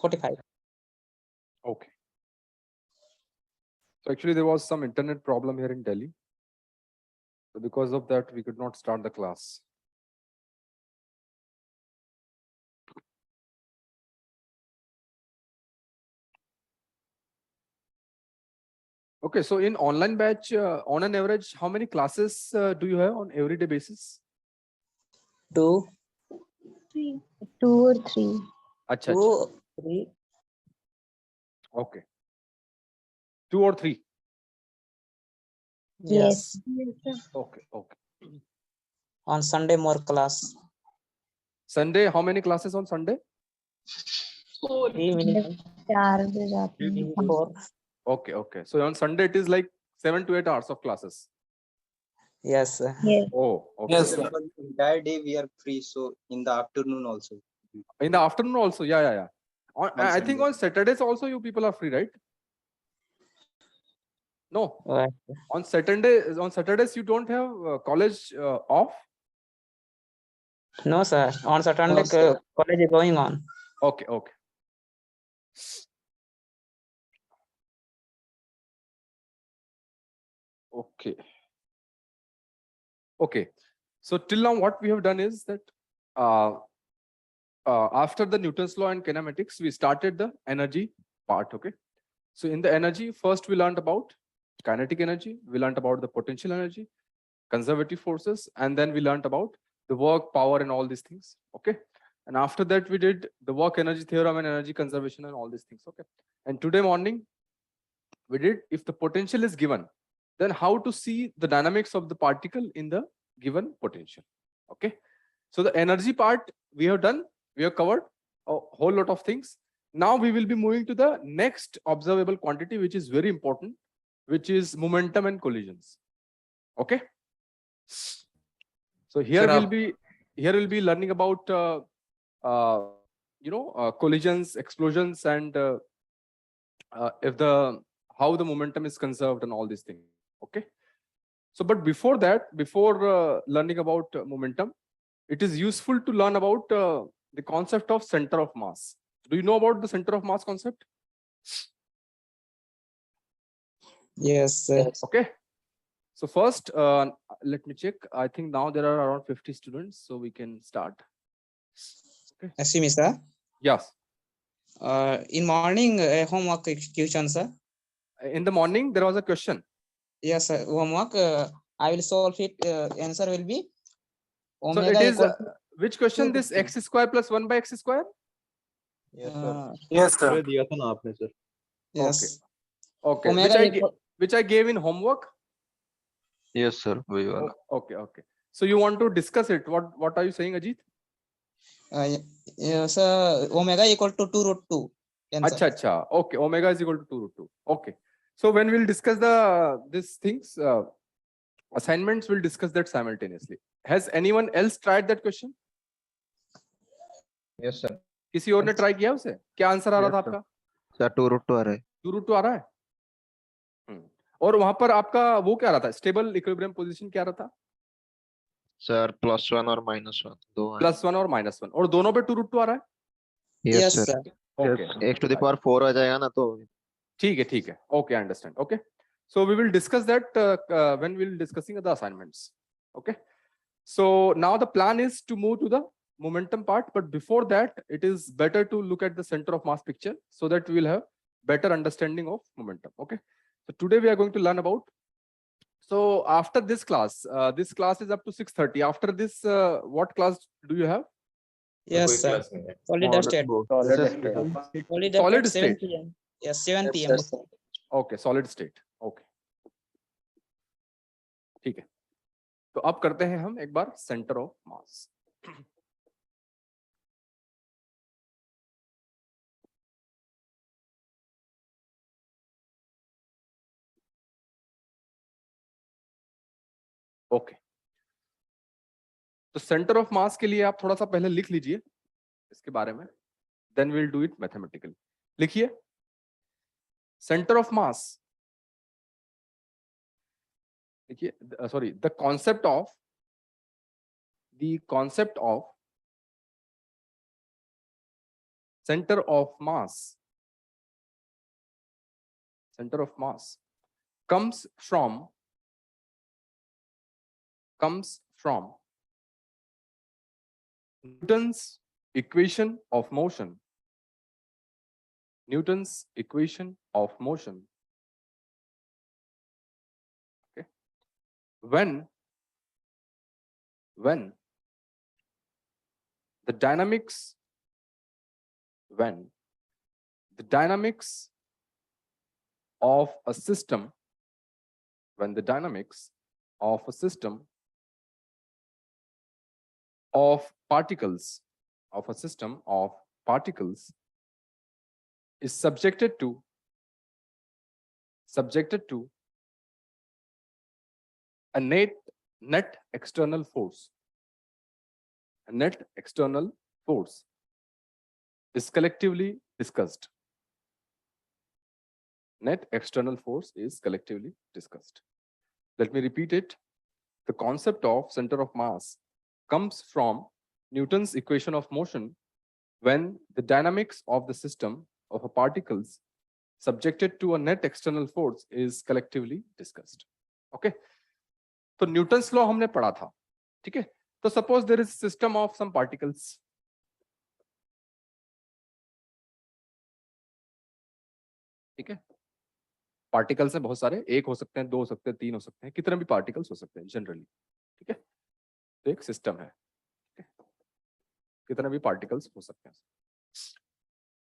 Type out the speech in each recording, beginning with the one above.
45. Okay. So actually there was some internet problem here in Delhi. So because of that, we could not start the class. Okay, so in online batch, on an average, how many classes do you have on everyday basis? 2, 2 or 3. Acha, 2, 3. okay. 2 or 3. Yes. Okay, okay. On Sunday, more class. Sunday, how many classes on Sunday? 3 minimum. 4 बजे जाते हैं. 4. Okay, okay. So on Sunday, it is like 7 to 8 hours of classes. Yes, sir. Yes. Oh, okay. Yes, sir. Entire day we are free, so in the afternoon also. In the afternoon also, yeah. I think Sunday. on Saturdays also you people are free, right? No, Right. on Saturdays you don't have college off. No, sir. On Saturday, No, sir. college is going on. Okay, okay. Okay. Okay. So till now, what we have done is that after the Newton's law and kinematics, we started the energy part. Okay. So in the energy, first we learned about kinetic energy, we learned about the potential energy, conservative forces, and then we learned about the work, power, and all these things. Okay. And after that, we did the work energy theorem and energy conservation and all these things. Okay. And today morning, we did if the potential is given, then how to see the dynamics of the particle in the given potential. Okay. So the energy part we have done, we have covered a whole lot of things. Now we will be moving to the next observable quantity, which is very important, which is momentum and collisions. Okay. So here we'll be learning about collisions, explosions, and how the momentum is conserved and all these things. Okay. So, but before that, before learning about momentum, it is useful to learn about the concept of center of mass. Do you know about the center of mass concept? Yes, sir. Okay. So first, let me check. I think now there are around 50 students, so we can start. Okay. Excuse me, sir. Yes. In morning, homework question, sir. In the morning, there was a question. Yes, sir. Homework. I will solve it. Answer will be So omega it is equal to which question? 2 This to x square plus 1 by x square. Yes, sir. Yes, sir. ये दिया था ना आपने sir. Yes. Okay. Omega equal. Which I gave in homework. Yes sir, वही वाला. Okay. So you want to discuss it? What are you saying, Ajit? Yes, omega equal to 2 root 2. Answer. Acha. Okay. Omega is equal to 2 root 2. Okay. So when we'll discuss these things, assignments, we'll discuss that simultaneously. Has anyone else tried that question? Yes sir. किसी और ने try किया उसे? क्या answer आ रहा था आपका? Sir 2 root 2 आ रहा है. 2 root 2 आ रहा है. और वहां पर आपका वो क्या रहा था? स्टेबल इक्विलिब्रियम पोजीशन क्या रहा था? सर +1 और -1 दो हैं. +1 और -1 और दोनों पे 2 root 2 आ रहा है? Yes sir. Okay. x to the power 4 आ जाएगा ना तो. ठीक है. Okay, I understand. Okay. So we will discuss that when we will discussing the assignments. Okay. So now the plan is to move to the momentum part, but before that, it is better to look at the center of mass picture so that we will have better understanding of momentum. Okay. So today we are going to learn about. So after this class is up to 6:30. After this, what class do you have? Yes, sir. Solid state. Solid state. 7 p.m. Yes, 7 p.m. Okay, solid state. Okay. ठीक है. तो अब करते हैं हम एक बार centre of mass. Okay. तो centre of मास के लिए आप थोड़ा सा पहले लिख लीजिए इसके बारे में, then will do it mathematically. लिखिए सेंटर ऑफ मास. देखिए, sorry, the concept of center of mass comes from Newton's equation of motion. Newton's equation of motion. Okay. When the dynamics of a system of particles is subjected to a net external force. A net external force is collectively discussed. Net external force is collectively discussed. Let me repeat it. The concept of center of mass comes from Newton's equation of motion when the dynamics of the system of a particles subjected to a net external force is collectively discussed. Okay. तो Newton's law हमने पढ़ा था, ठीक है. तो suppose there is system of some particles, ठीक है. Particles हैं बहुत सारे, एक हो सकते हैं, दो हो सकते हैं, तीन हो सकते हैं, कितने भी पार्टिकल्स हो सकते हैं जनरली, ठीक है. तो एक सिस्टम है, ठीक है? कितने भी पार्टिकल्स हो सकते हैं.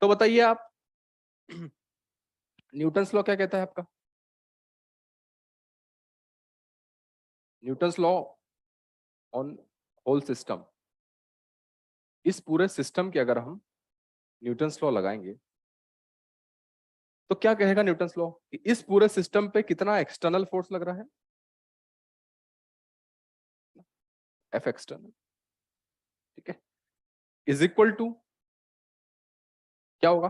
तो बताइए आप न्यूटन्स लॉ क्या कहता है आपका? Newton's law on whole system. इस पूरे सिस्टम के अगर हम न्यूटन्स लॉ लगाएंगे तो क्या कहेगा न्यूटन्स लॉ कि इस पूरे सिस्टम पे कितना एक्सटर्नल फोर्स लग रहा है? एफ एक्सटर्नल, ठीक है, इज इक्वल टू क्या होगा?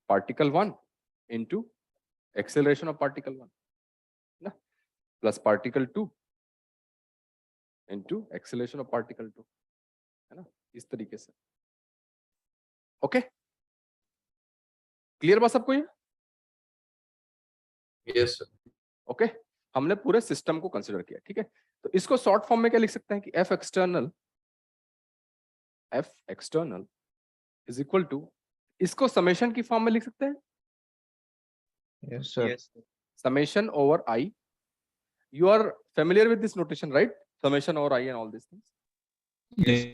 Particle 1 into acceleration of particle 1 ना, plus particle 2 into acceleration of particle 2, है ना, इस तरीके से. ओके, क्लियर बात सबको ये? Yes sir. ओके, हमने पूरे सिस्टम को कंसिडर किया, ठीक है. तो इसको शॉर्ट फॉर्म में क्या लिख सकते हैं कि F external is equal to, इसको समेशन की फॉर्म में लिख सकते हैं, Yes, sir. Yes, sir. summation over I. You are familiar with this notation, right? Summation over I and all these things. Yes.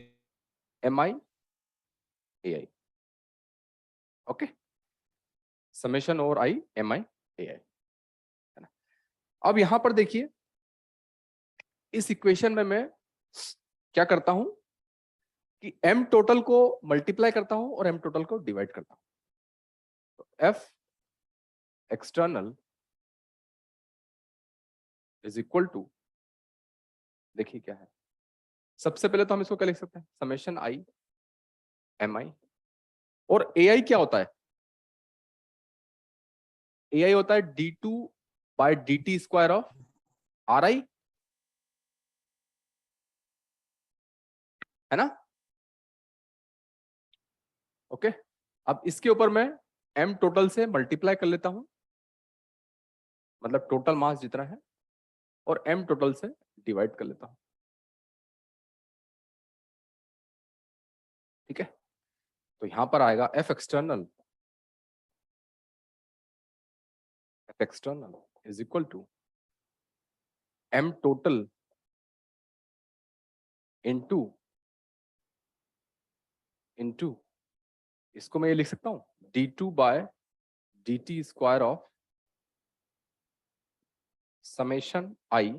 Mi ai. Okay. Summation over I mi ai, है ना. अब यहां पर देखिए, इस इक्वेशन में मैं क्या करता हूं कि m टोटल को मल्टीप्लाई करता हूं और m टोटल को डिवाइड करता हूं. तो f external is equal to, देखिए क्या है, सबसे पहले तो हम इसको क्या लिख सकते हैं, समेशन i mi, और ai क्या होता है? ai होता है d2 by dt square of ri, है ना. ओके, अब इसके ऊपर मैं m टोटल से मल्टीप्लाई कर लेता हूं, मतलब टोटल मास जितना है, और m टोटल से डिवाइड कर लेता हूं, ठीक है. तो यहां पर आएगा f external is equal to m total into इसको मैं ये लिख सकता हूं d2 by dt square of summation i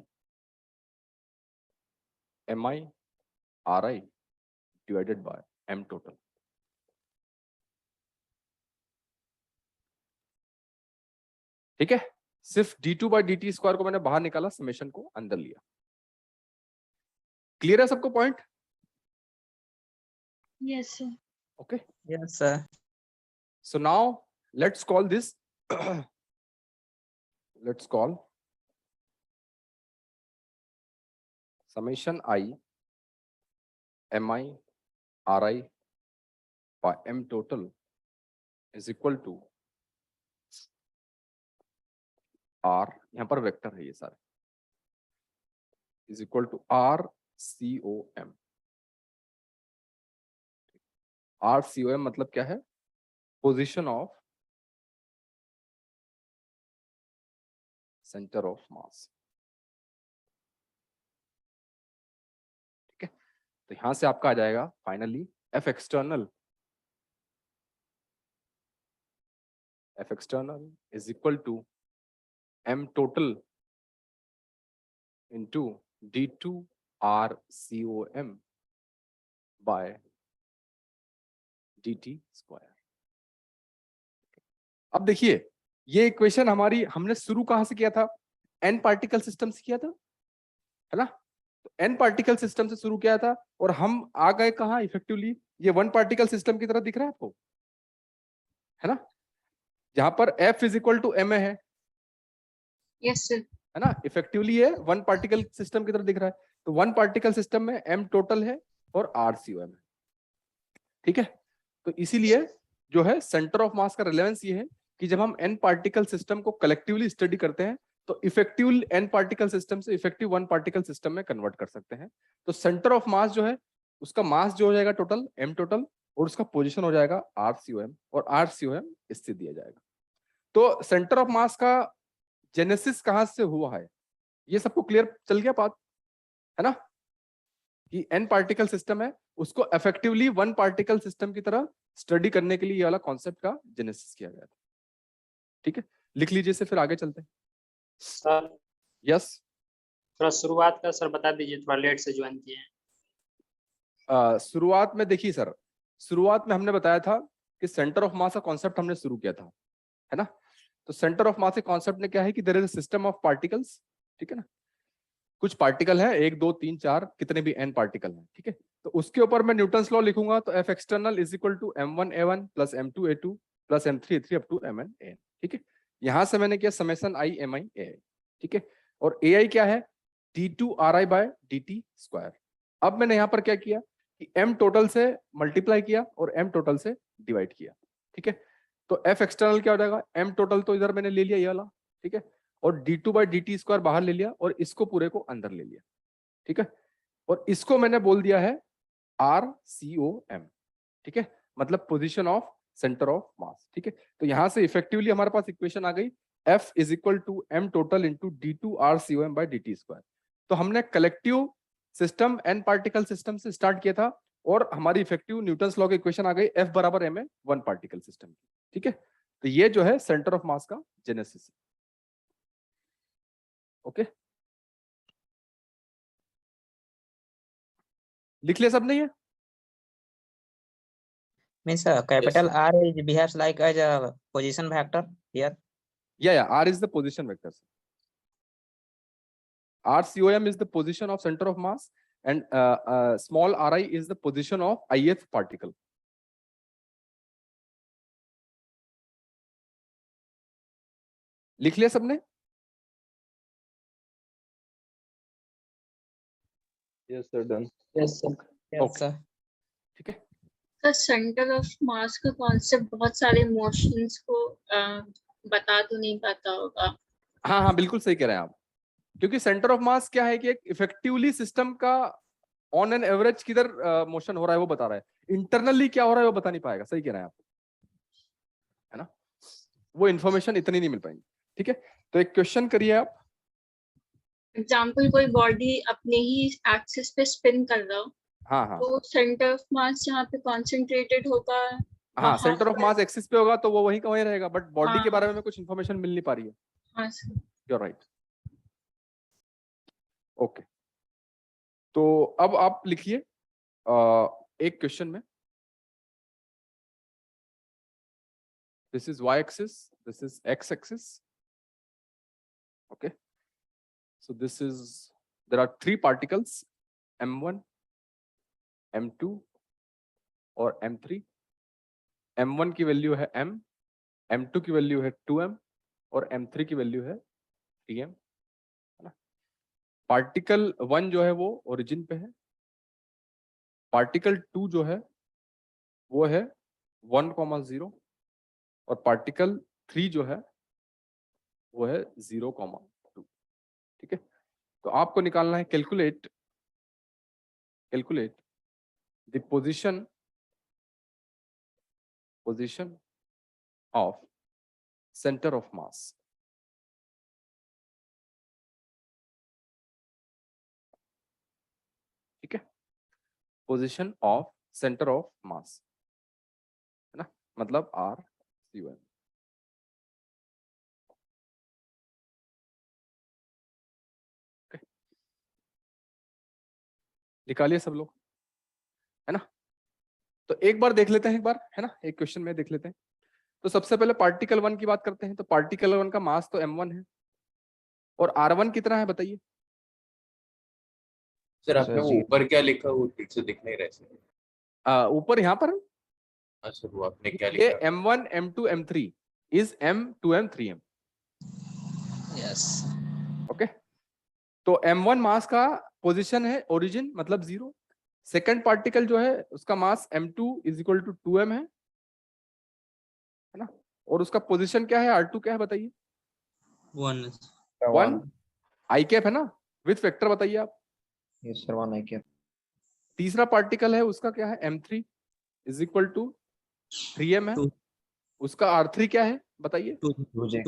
mi ri divided by m total. ठीक है, सिर्फ d2 बाय dt स्क्वायर को मैंने बाहर निकाला, समेशन को अंदर लिया. क्लियर है सबको point? Yes, sir. Okay. Yes, sir. So now let's call this let's call summation I mi ri by m total is equal to r, यहाँ पर वेक्टर है ये सारे, is equal to RCOM. RCOM मतलब क्या है? पोजीशन ऑफ सेंटर ऑफ मास। ठीक है, तो यहां से आपका आ जाएगा finally F external is equal to M total into D2 RCOM by DT square. अब देखिए ये इक्वेशन हमारी, हमने शुरू कहां से किया था? n पार्टिकल सिस्टम से किया था, है ना? तो n पार्टिकल सिस्टम से शुरू किया था और हम आ गए कहां इफेक्टिवली? ये वन पार्टिकल सिस्टम की तरह दिख रहा है आपको, है ना? जहां पर F is equal to ma है, यस सर। है ना? इफेक्टिवली ये वन पार्टिकल सिस्टम की तरह दिख रहा है। तो वन पार्टिकल सिस्टम में m टोटल है और RCOM है। ठीक है, तो इसीलिए जो है सेंटर ऑफ मास का रिलेवेंस ये है कि जब हम n पार्टिकल सिस्टम को कलेक्टिवली स्टडी करते हैं तो इफेक्टिव n पार्टिकल सिस्टम से इफेक्टिव वन पार्टिकल सिस्टम में कन्वर्ट कर सकते हैं। तो सेंटर ऑफ मास जो है उसका मास जो हो जाएगा टोटल m टोटल, और उसका पोजीशन हो जाएगा RCOM, और RCOM इससे दिया जाएगा। तो सेंटर ऑफ मास का जेनेसिस कहां से हुआ है ये सबको क्लियर चल गया बात, है ना? कि n पार्टिकल सिस्टम है उसको इफेक्टिवली वन पार्टिकल सिस्टम की तरह स्टडी करने के लिए ये वाला कॉन्सेप्ट का जेनेसिस किया गया था। ठीक है, लिख लीजिए से फिर आगे चलते हैं। सर यस, थोड़ा शुरुआत का सर बता दीजिए, थोड़ा लेट से ज्वाइन किए हैं। शुरुआत में देखिए सर, शुरुआत में हमने बताया था कि सेंटर ऑफ मास का कॉन्सेप्ट हमने शुरू किया था, है ना? तो सेंटर ऑफ मास के कॉन्सेप्ट ने क्या है कि there is a system of particles. ठीक है ना, कुछ पार्टिकल है 1 2 3 4 कितने भी n पार्टिकल हैं। ठीक है, तो उसके ऊपर मैं न्यूटन्स लॉ लिखूंगा, तो F external is equal to m1a1 plus m2a2 plus m3a3 up to mn an। ठीक है, यहां से मैंने किया समेशन i mi a। ठीक है, और ai क्या है? d2 ri bye dt square. अब मैंने यहाँ पर क्या किया कि m टोटल से मल्टीप्लाई किया और m टोटल से डिवाइड किया। ठीक है, तो F एक्सटर्नल क्या हो जाएगा? m टोटल तो इधर मैंने ले लिया ये वाला, ठीक है, और d2 बाई dt स्क्वायर बाहर ले लिया और इसको पूरे को अंदर ले लिया। ठीक है, और इसको मैंने बोल दिया है RCOM। ठीक है, मतलब पोजीशन ऑफ सेंटर ऑफ मास। ठीक है, तो यहां से इफेक्टिवली हमारे पास इक्वेशन आ गई F is equal to m total into d2 RCOM by dt square. तो हमने collective system n particle system से स्टार्ट किया था और हमारी इफेक्टिव न्यूटन्स लॉ की इक्वेशन आ गई F बराबर m है वन पार्टिकल सिस्टम की। ठीक है, तो ये जो है सेंटर ऑफ मास का जेनेसिस है। ओके, लिख लिया सबने ये? Means capital R is behaves like as a position vector here. Yeah, R is the position vector. RCOM is the position of center of mass and small ri is the position of ith particle. लिख लिया सबने? Yes, sir, done. Yes sir. Yes, sir. ठीक है, sir centre of mass का concept बहुत सारे motions को बता तो नहीं पाता होगा। हाँ हाँ बिल्कुल सही कह रहे हैं आप, क्योंकि सेंटर ऑफ मास क्या है कि एक इफेक्टिवली सिस्टम का ऑन एन एवरेज किधर मोशन हो रहा है वो बता रहा है, इंटरनली क्या हो रहा है वो बता नहीं पाएगा। सही कह रहे हैं आप, है ना? वो इन्फॉर्मेशन इतनी नहीं मिल पाएंगी। ठीक है, तो एक क्वेश्चन करिए आप। एग्जाम्पल, कोई बॉडी अपने ही एक्सिस पे स्पिन कर रहा हो, हाँ हाँ तो सेंटर ऑफ मास जहाँ पे कॉन्सेंट्रेटेड होगा, हाँ, सेंटर ऑफ मास एक्सिस पे होगा तो वो वहीं का वहीं रहेगा, बट बॉडी के हाँ। बारे में कुछ इन्फॉर्मेशन मिल नहीं पा रही है। हाँ sir. You are right. Okay, तो अब आप लिखिए एक क्वेश्चन में, this is y axis, this is x axis. Okay, so this is, there are 3 particles m1 m2 और m3। m1 की वैल्यू है m, m2 की वैल्यू है 2m और m3 की वैल्यू है 3m, है ना? पार्टिकल 1 जो है वो ओरिजिन पे है, पार्टिकल 2 जो है वो है 1,0 और पार्टिकल 3 जो है वो है 0,2। ठीक है, तो आपको निकालना है calculate the position of centre of मास। ठीक है, पोजीशन ऑफ सेंटर ऑफ मास है ना, मतलब RCOM। निकालिए सब लोग, है ना। तो एक बार देख लेते हैं, एक बार है ना, एक क्वेश्चन में देख लेते हैं। तो सबसे पहले पार्टिकल 1 की बात करते हैं। तो पार्टिकल 1 का मास तो m1 है और R1 कितना है बताइए। सर आपने सर, वो जी। ऊपर क्या लिखा वो ठीक से दिख नहीं रहा है सर। ऊपर यहाँ पर हाँ सर, वो आपने क्या ये लिखा? m1 m2 m3 is m2m 3m। Yes. Okay, तो m1 मास का पोजीशन है ओरिजिन मतलब 0। सेकंड पार्टिकल जो है उसका मास m2 is equal to 2m है ना, और उसका पोजीशन क्या है R2 क्या है बताइए। 1 आई कैप है ना, विथ वेक्टर बताइए आप। Yes, sir, 1 I cap. तीसरा पार्टिकल है उसका क्या है m3 is equal to 3m है, उसका R3 क्या है बताइए। 2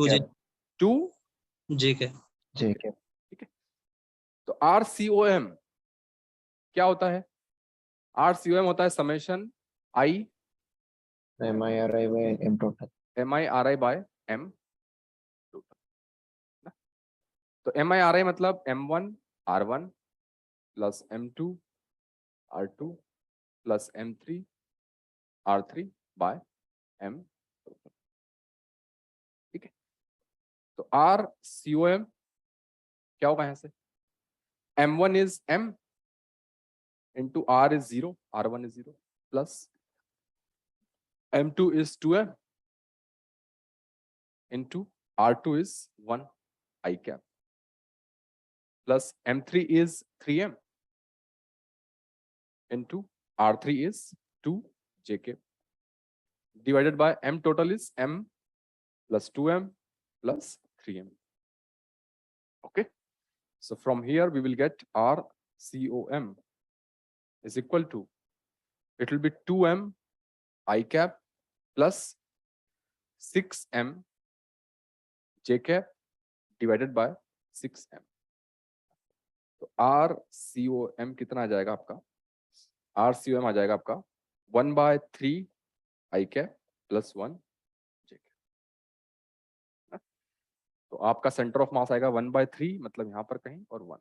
cap. 2 J cap. तो RCOM क्या होता है? RCOM होता है summation I MIRI by M total. MIRI by M total. तो MIRI मतलब M1 R1 plus M2 R2 plus M3 R3 by M total. ठीक है, तो RCOM क्या होगा यहाँ से? M1 is M into R is 0, R1 is 0 plus M2 is 2M into R2 is 1 I cap plus M3 is 3M into R3 is 2 J cap divided by M total is M plus 2M plus 3M. Okay, so from here we will get RCOM is equal to, it will be 2M I cap plus 6M J cap divided by 6M. तो RCOM कितना आ जाएगा आपका? RCOM आ जाएगा आपका 1/3 I cap plus 1 J cap। तो आपका centre of मास आएगा 1/3 मतलब यहाँ पर कहीं और 1।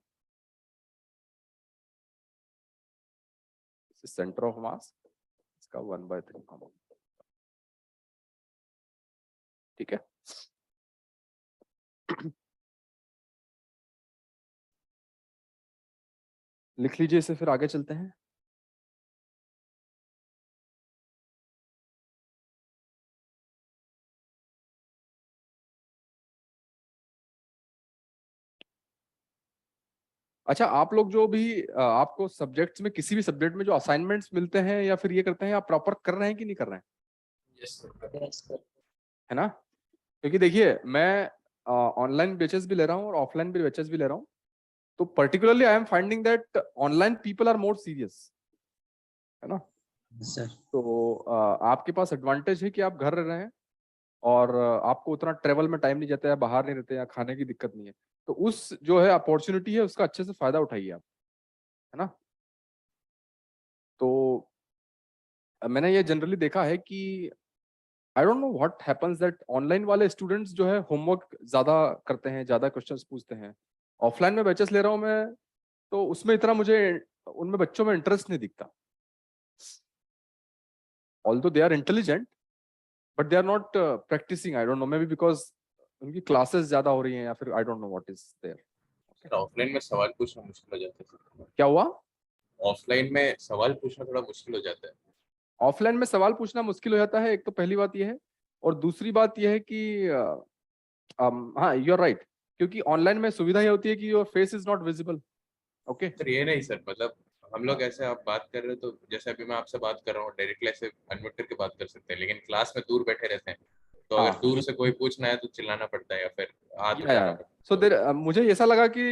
सेंटर ऑफ मास इसका 1/3। ठीक है, लिख लीजिए इसे, फिर आगे चलते हैं। अच्छा, आप लोग जो भी आपको सब्जेक्ट्स में किसी भी सब्जेक्ट में जो असाइनमेंट्स मिलते हैं या फिर ये करते हैं, आप प्रॉपर कर रहे हैं कि नहीं कर रहे हैं? Yes sir. है ना, क्योंकि देखिए मैं ऑनलाइन बैचेस भी ले रहा हूँ और ऑफलाइन भी बैचेस भी ले रहा हूँ। तो particularly I am finding that online people are more serious, है ना। सर तो आपके पास एडवांटेज है कि आप घर रह रहे हैं और आपको उतना ट्रेवल में टाइम नहीं जाता है, बाहर नहीं रहते, या खाने की दिक्कत नहीं है। तो उस जो है अपॉर्चुनिटी है उसका अच्छे से फायदा उठाइए आप, है ना। तो मैंने ये जनरली देखा है कि आई don't know what happens that online वाले स्टूडेंट्स जो है होमवर्क ज्यादा करते हैं, ज्यादा क्वेश्चंस पूछते हैं। ऑफलाइन में बैचेस ले रहा हूँ मैं, तो उसमें इतना मुझे उनमें बच्चों में इंटरेस्ट नहीं दिखता। Although they are intelligent but they are not practising, I don't know, maybe because उनकी क्लासेस ज्यादा हो रही हैं या फिर I don't know what is there. Offline में सवाल पूछना मुश्किल हो जाता है। क्या हुआ? ऑफलाइन में सवाल पूछना थोड़ा मुश्किल हो जाता है। ऑफलाइन में सवाल पूछना मुश्किल हो जाता है, एक तो पहली बात यह है, और दूसरी बात यह है कि हाँ यू आर राइट, क्योंकि ऑनलाइन में सुविधा ये होती है कि your face is not visible. Okay, sir ये नहीं सर, मतलब हम लोग ऐसे आप बात कर रहे हो तो जैसे अभी मैं आपसे बात कर रहा हूँ डायरेक्टली ऐसे अनम्यूट करके बात कर सकते हैं, लेकिन क्लास में दूर बैठे रहते हैं तो अगर हाँ। दूर से कोई पूछना है तो चिल्लाना पड़ता है या फिर हाथ या उठाना पड़ता है। सो देर मुझे ऐसा लगा कि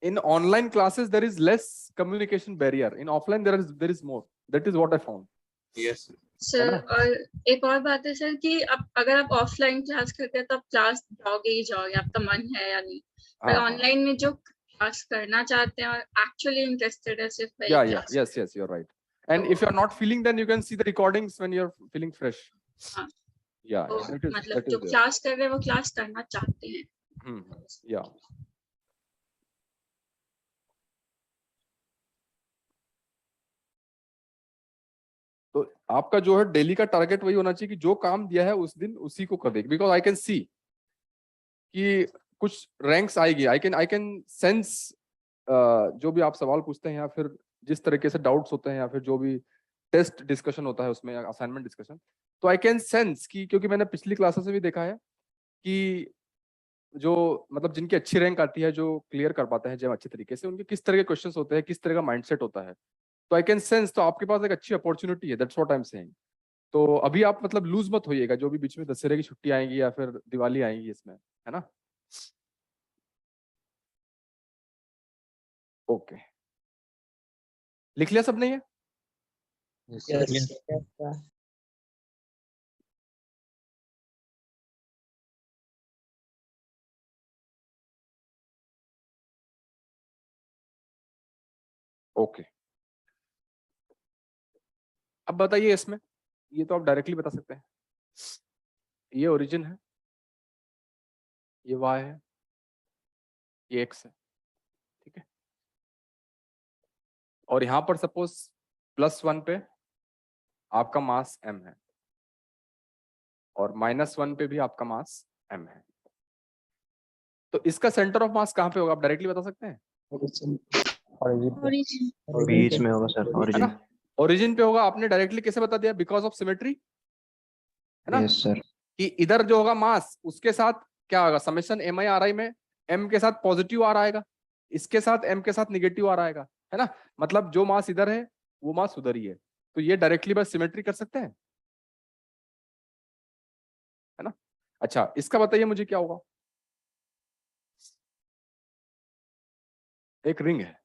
in online classes there is less communication barrier, in offline there is more, that is what I found. Yes sir ना? और एक और बात है सर कि अब अगर आप ऑफलाइन क्लास करते हैं तो आप क्लास जाओगे ही जाओगे, आपका मन है या नहीं, पर हाँ, हाँ। ऑनलाइन में जो क्लास करना चाहते हैं और एक्चुअली इंटरेस्टेड है सिर्फ वही Yeah, class. yes, you're right. And if you're not feeling, then you can see the recordings when you're feeling fresh. हाँ। Yeah, तो that मतलब जो is there. क्लास कर रहे हैं वो क्लास करना चाहते हैं। Yeah. तो आपका जो है डेली का टारगेट वही होना चाहिए कि जो काम दिया है उस दिन उसी को कर देगी, बिकॉज आई कैन सी कि कुछ रैंक्स आएगी, आई कैन सेंस जो भी आप सवाल पूछते हैं या फिर जिस तरीके से डाउट्स होते हैं या फिर जो भी टेस्ट डिस्कशन होता है उसमें, असाइनमेंट डिस्कशन, तो आई कैन सेंस कि, क्योंकि मैंने पिछली क्लासेस में भी देखा है कि जो मतलब जिनकी अच्छी रैंक आती है, जो क्लियर कर पाते हैं जब अच्छे तरीके से, उनके किस तरह के क्वेश्चंस होते हैं, किस तरह का माइंडसेट होता है, तो आई कैन सेंस, तो आपके पास एक अच्छी अपॉर्चुनिटी है, that's what I am saying. तो अभी आप मतलब लूज मत होइएगा, जो भी बीच में दशहरे की छुट्टी आएंगी या फिर दिवाली आएंगी इसमें, है ना? ओके, लिख लिया सबने ये? ओके, अब बताइए इसमें, ये तो आप डायरेक्टली बता सकते हैं, ये ओरिजिन है, ये वाई है, ये एक्स है, ठीक है? और यहां पर सपोज +1 पे आपका मास m है और -1 पे भी आपका मास m है, तो इसका सेंटर ऑफ मास कहां पे होगा, आप डायरेक्टली बता सकते हैं? बीच में होगा सर, है ओरिजिन। ना? ओरिजिन पे होगा, आपने डायरेक्टली कैसे बता दिया? बिकॉज ऑफ सिमेट्री, है ना? Yes sir. कि इधर जो होगा मास, उसके साथ क्या होगा, समेशन MI/RI में m के साथ पॉजिटिव R आएगा, इसके साथ m के साथ निगेटिव R आएगा, है ना? मतलब जो मास इधर है वो मास उधर ही है, तो ये डायरेक्टली बस सिमेट्री कर सकते हैं, है ना? अच्छा, इसका बताइए मुझे क्या होगा? एक रिंग है,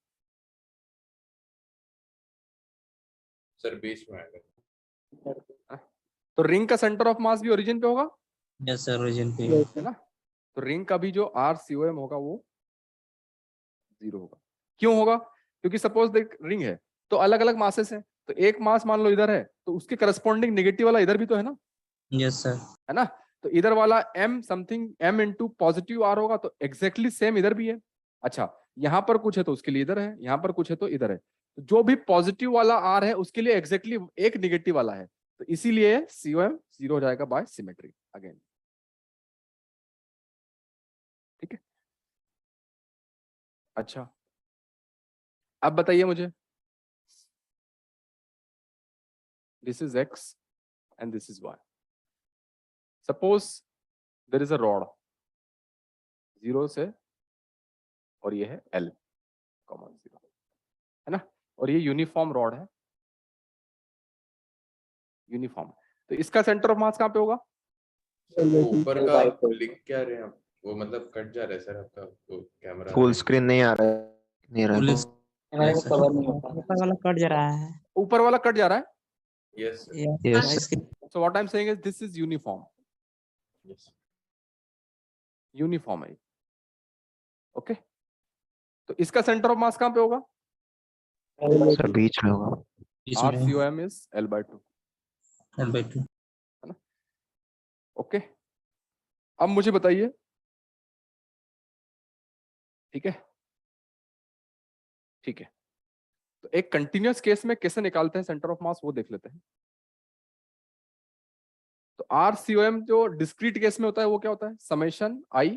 सर बीच में आएगा। तो रिंग का सेंटर ऑफ मास भी ओरिजिन पे होगा, यस सर, ओरिजिन पे। है ना? तो रिंग का भी जो RCOM होगा वो 0 होगा। क्यों होगा? क्योंकि सपोज देख रिंग है तो अलग अलग मासेस हैं, तो एक मास मान लो इधर है तो उसके करस्पॉन्डिंग नेगेटिव वाला इधर भी तो है ना, यस सर। है ना? तो इधर वाला m something m into positive R होगा, तो एग्जैक्टली सेम इधर भी है। अच्छा, यहाँ पर कुछ है तो उसके लिए इधर है, यहाँ पर कुछ है तो इधर है, तो जो भी पॉजिटिव वाला R है उसके लिए एग्जैक्टली एक निगेटिव वाला है, तो इसीलिए COM 0 हो जाएगा बाय सिमेट्री अगेन, ठीक है? अच्छा, अब बताइए मुझे, this is x and this is y, suppose there is a rod 0 से और ये है L, 0, है ना? और ये यूनिफॉर्म रॉड है, यूनिफॉर्म, तो इसका सेंटर ऑफ मास कहाँ पे होगा? वो ऊपर का लिख क्या रहे हैं आप, वो मतलब कट जा रहा है सर आपका वो कैमरा। फुल स्क्रीन नहीं आ रहा है, नहीं रहा है। ऊपर वाला कट जा रहा है। ऊपर वाला कट जा रहा है, yes yes so what I'm saying is this is uniform, yes uniform है, ओके? तो इसका सेंटर ऑफ मास कहाँ पे होगा? सर, बीच में होगा। RCOM is L/2, L/2। है ना? ओके, अब मुझे बताइए, ठीक है? ठीक है, तो एक कंटिन्यूअस केस में कैसे निकालते हैं सेंटर ऑफ मास वो देख लेते हैं। तो RCOM जो डिस्क्रीट केस में होता है वो क्या होता है? Summation I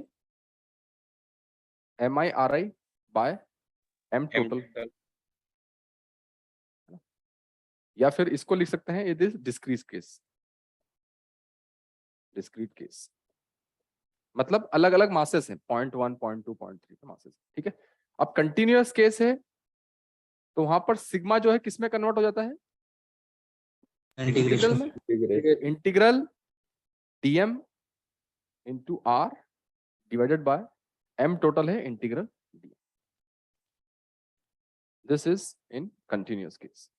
MI/RI by M total, या फिर इसको लिख सकते हैं it is discrete case, discrete case मतलब अलग अलग मासेस हैं, 0.1 0.2 0.3 के मासेस, ठीक है? अब कंटिन्यूअस केस है तो वहां पर सिग्मा जो है किसमें कन्वर्ट हो जाता है? इंटीग्रल में। Integral dm into r divided by m total है integral d. This is in continuous case.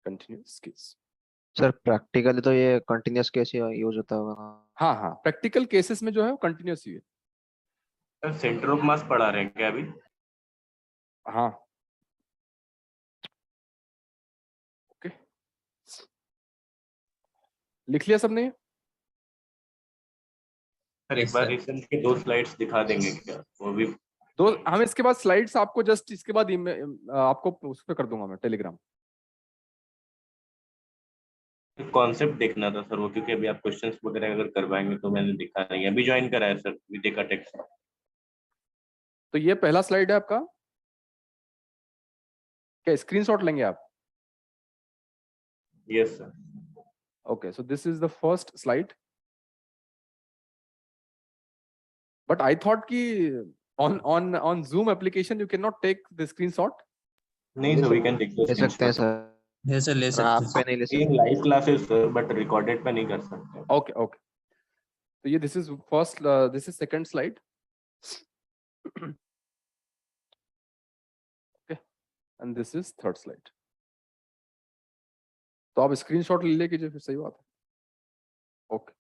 Continuous case. Sir practically तो ये कंटिन्यूअस केस यूज होता होगा ना? हाँ हाँ, प्रैक्टिकल केसेस में जो है वो कंटिन्यूअस ही है. सर सेंटर ऑफ मास पढ़ा रहे हैं क्या अभी? हाँ ओके, लिख लिया सबने? सर एक बार रिसेंट के 2 स्लाइड्स दिखा देंगे क्या? वो भी तो हम इसके बाद स्लाइड्स आपको जस्ट इसके बाद आपको उस पर कर दूंगा मैं टेलीग्राम. कॉन्सेप्ट देखना था सर वो, क्योंकि अभी आप क्वेश्चंस वगैरह अगर करवाएंगे तो मैंने दिखा नहीं, अभी ज्वाइन करा है सर विदेका टेक्स्ट. तो ये पहला स्लाइड है आपका. क्या स्क्रीनशॉट लेंगे आप? Yes sir. Okay, so this is the first slide. But I thought कि on Zoom application you cannot take the screenshot. नहीं सर, वी कैन टेक ले सकते हैं सर. Yes sir, ले पर आप सकते पे नहीं ले सकते. इन live classes sir, but recorded पे नहीं कर सकते. Okay, okay. तो ये this is first, this is second slide. Okay, and this is third slide. तो आप स्क्रीनशॉट ले कीजिए फिर, सही बात है. ओके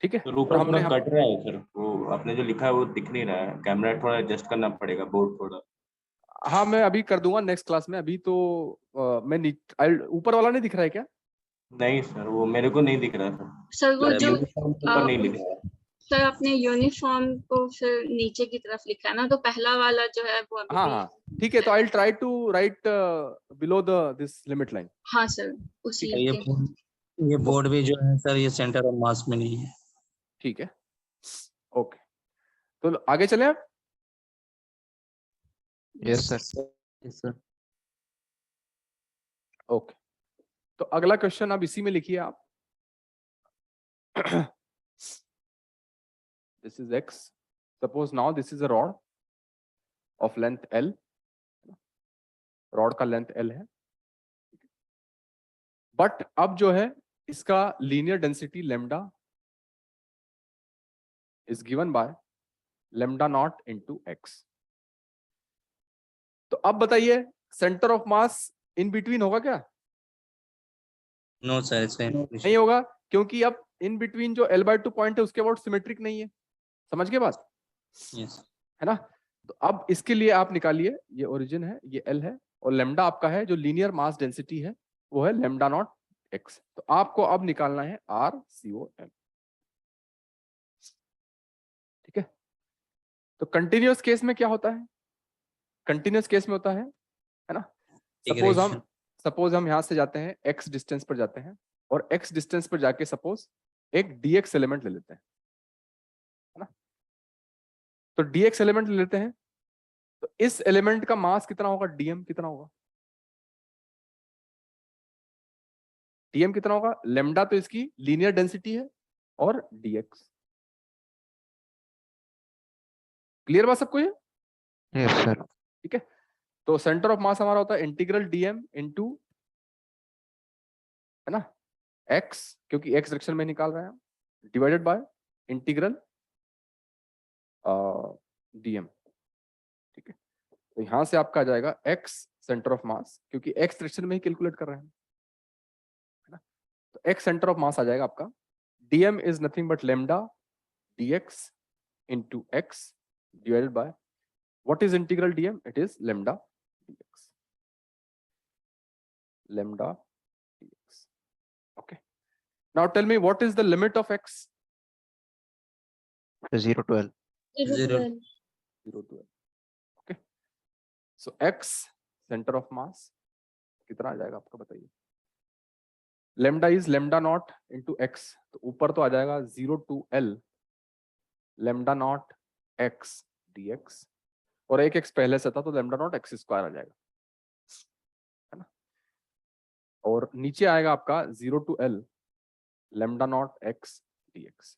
ठीक है. सर और ऊपर हमने थोड़ा कट रहा है सर, वो आपने जो लिखा है वो दिख नहीं रहा है. कैमरा थोड़ा एडजस्ट करना पड़ेगा, बोर्ड थोड़ा. हाँ मैं अभी कर दूंगा नेक्स्ट क्लास में. अभी तो मैं ऊपर वाला नहीं दिख रहा है क्या? नहीं सर, वो मेरे को नहीं दिख रहा सर. सर वो जो ऊपर नहीं लिख रहा. सर अपने यूनिफॉर्म को फिर नीचे की तरफ लिखा है ना, तो पहला वाला जो है वो अभी हाँ हाँ ठीक है. तो I try to write below the this limit line. हाँ सर उसी हैं. के। ये बोर्ड भी जो है सर ये सेंटर ऑफ मास में नहीं है. ठीक है ओके. तो आगे चले आप. Yes sir. Yes, sir. Okay तो अगला क्वेश्चन आप इसी में लिखिए आप. This is x. Suppose now this is a rod of length L. Rod का लेंथ L है. बट अब जो है इसका linear density lambda is given by lambda naught into x. तो अब बताइए centre of mass in between होगा क्या? No sir, it's नहीं होगा, क्योंकि अब इन बिटवीन जो L/2 पॉइंट है उसके अबाउट सिमेट्रिक नहीं है. समझ गए बात? Yes. है ना. तो अब इसके लिए आप निकालिए, ये ओरिजिन है, ये L है, और लेमडा आपका है जो लीनियर मास डेंसिटी है वो है लेमडा नॉट x. तो आपको अब निकालना है RCOM. ठीक है. तो कंटिन्यूअस केस में क्या होता है? कंटिन्यूअस केस में होता है ना, सपोज हम यहां से जाते हैं x डिस्टेंस पर जाते हैं, और x डिस्टेंस पर जाके सपोज एक dx एलिमेंट ले लेते हैं, है ना. तो dx एलिमेंट ले लेते हैं, तो इस एलिमेंट का मास कितना होगा? dm कितना होगा? dm कितना होगा? लेमडा तो इसकी लीनियर डेंसिटी है और dx. क्लियर बात सबको ये? Yes sir. ठीक है. तो सेंटर ऑफ मास हमारा होता है इंटीग्रल dm इनटू, है ना, x, क्योंकि x डायरेक्शन में निकाल रहे हैं, डिवाइडेड बाय इंटीग्रल dm. ठीक है. तो यहां से आपका आ जाएगा x सेंटर ऑफ मास, क्योंकि x डायरेक्शन में ही कैलकुलेट कर रहे हैं, है ना. तो x सेंटर ऑफ मास आ जाएगा आपका. dm is nothing but lambda dx into x divided by what is integral dm? It is lambda dx. Lambda dx. Okay. Now tell me, what is the limit of x? 0 to L. 0. 0 to L. Okay. So x center of mass कितना आ जाएगा आपका बताइए? Lambda is lambda naught into x. तो ऊपर तो आ जाएगा 0 to L lambda naught x dx, और एक x पहले से था तो lambda naught x स्क्वायर आ जाएगा, है ना. और नीचे आएगा आपका 0 to L lambda naught x dx.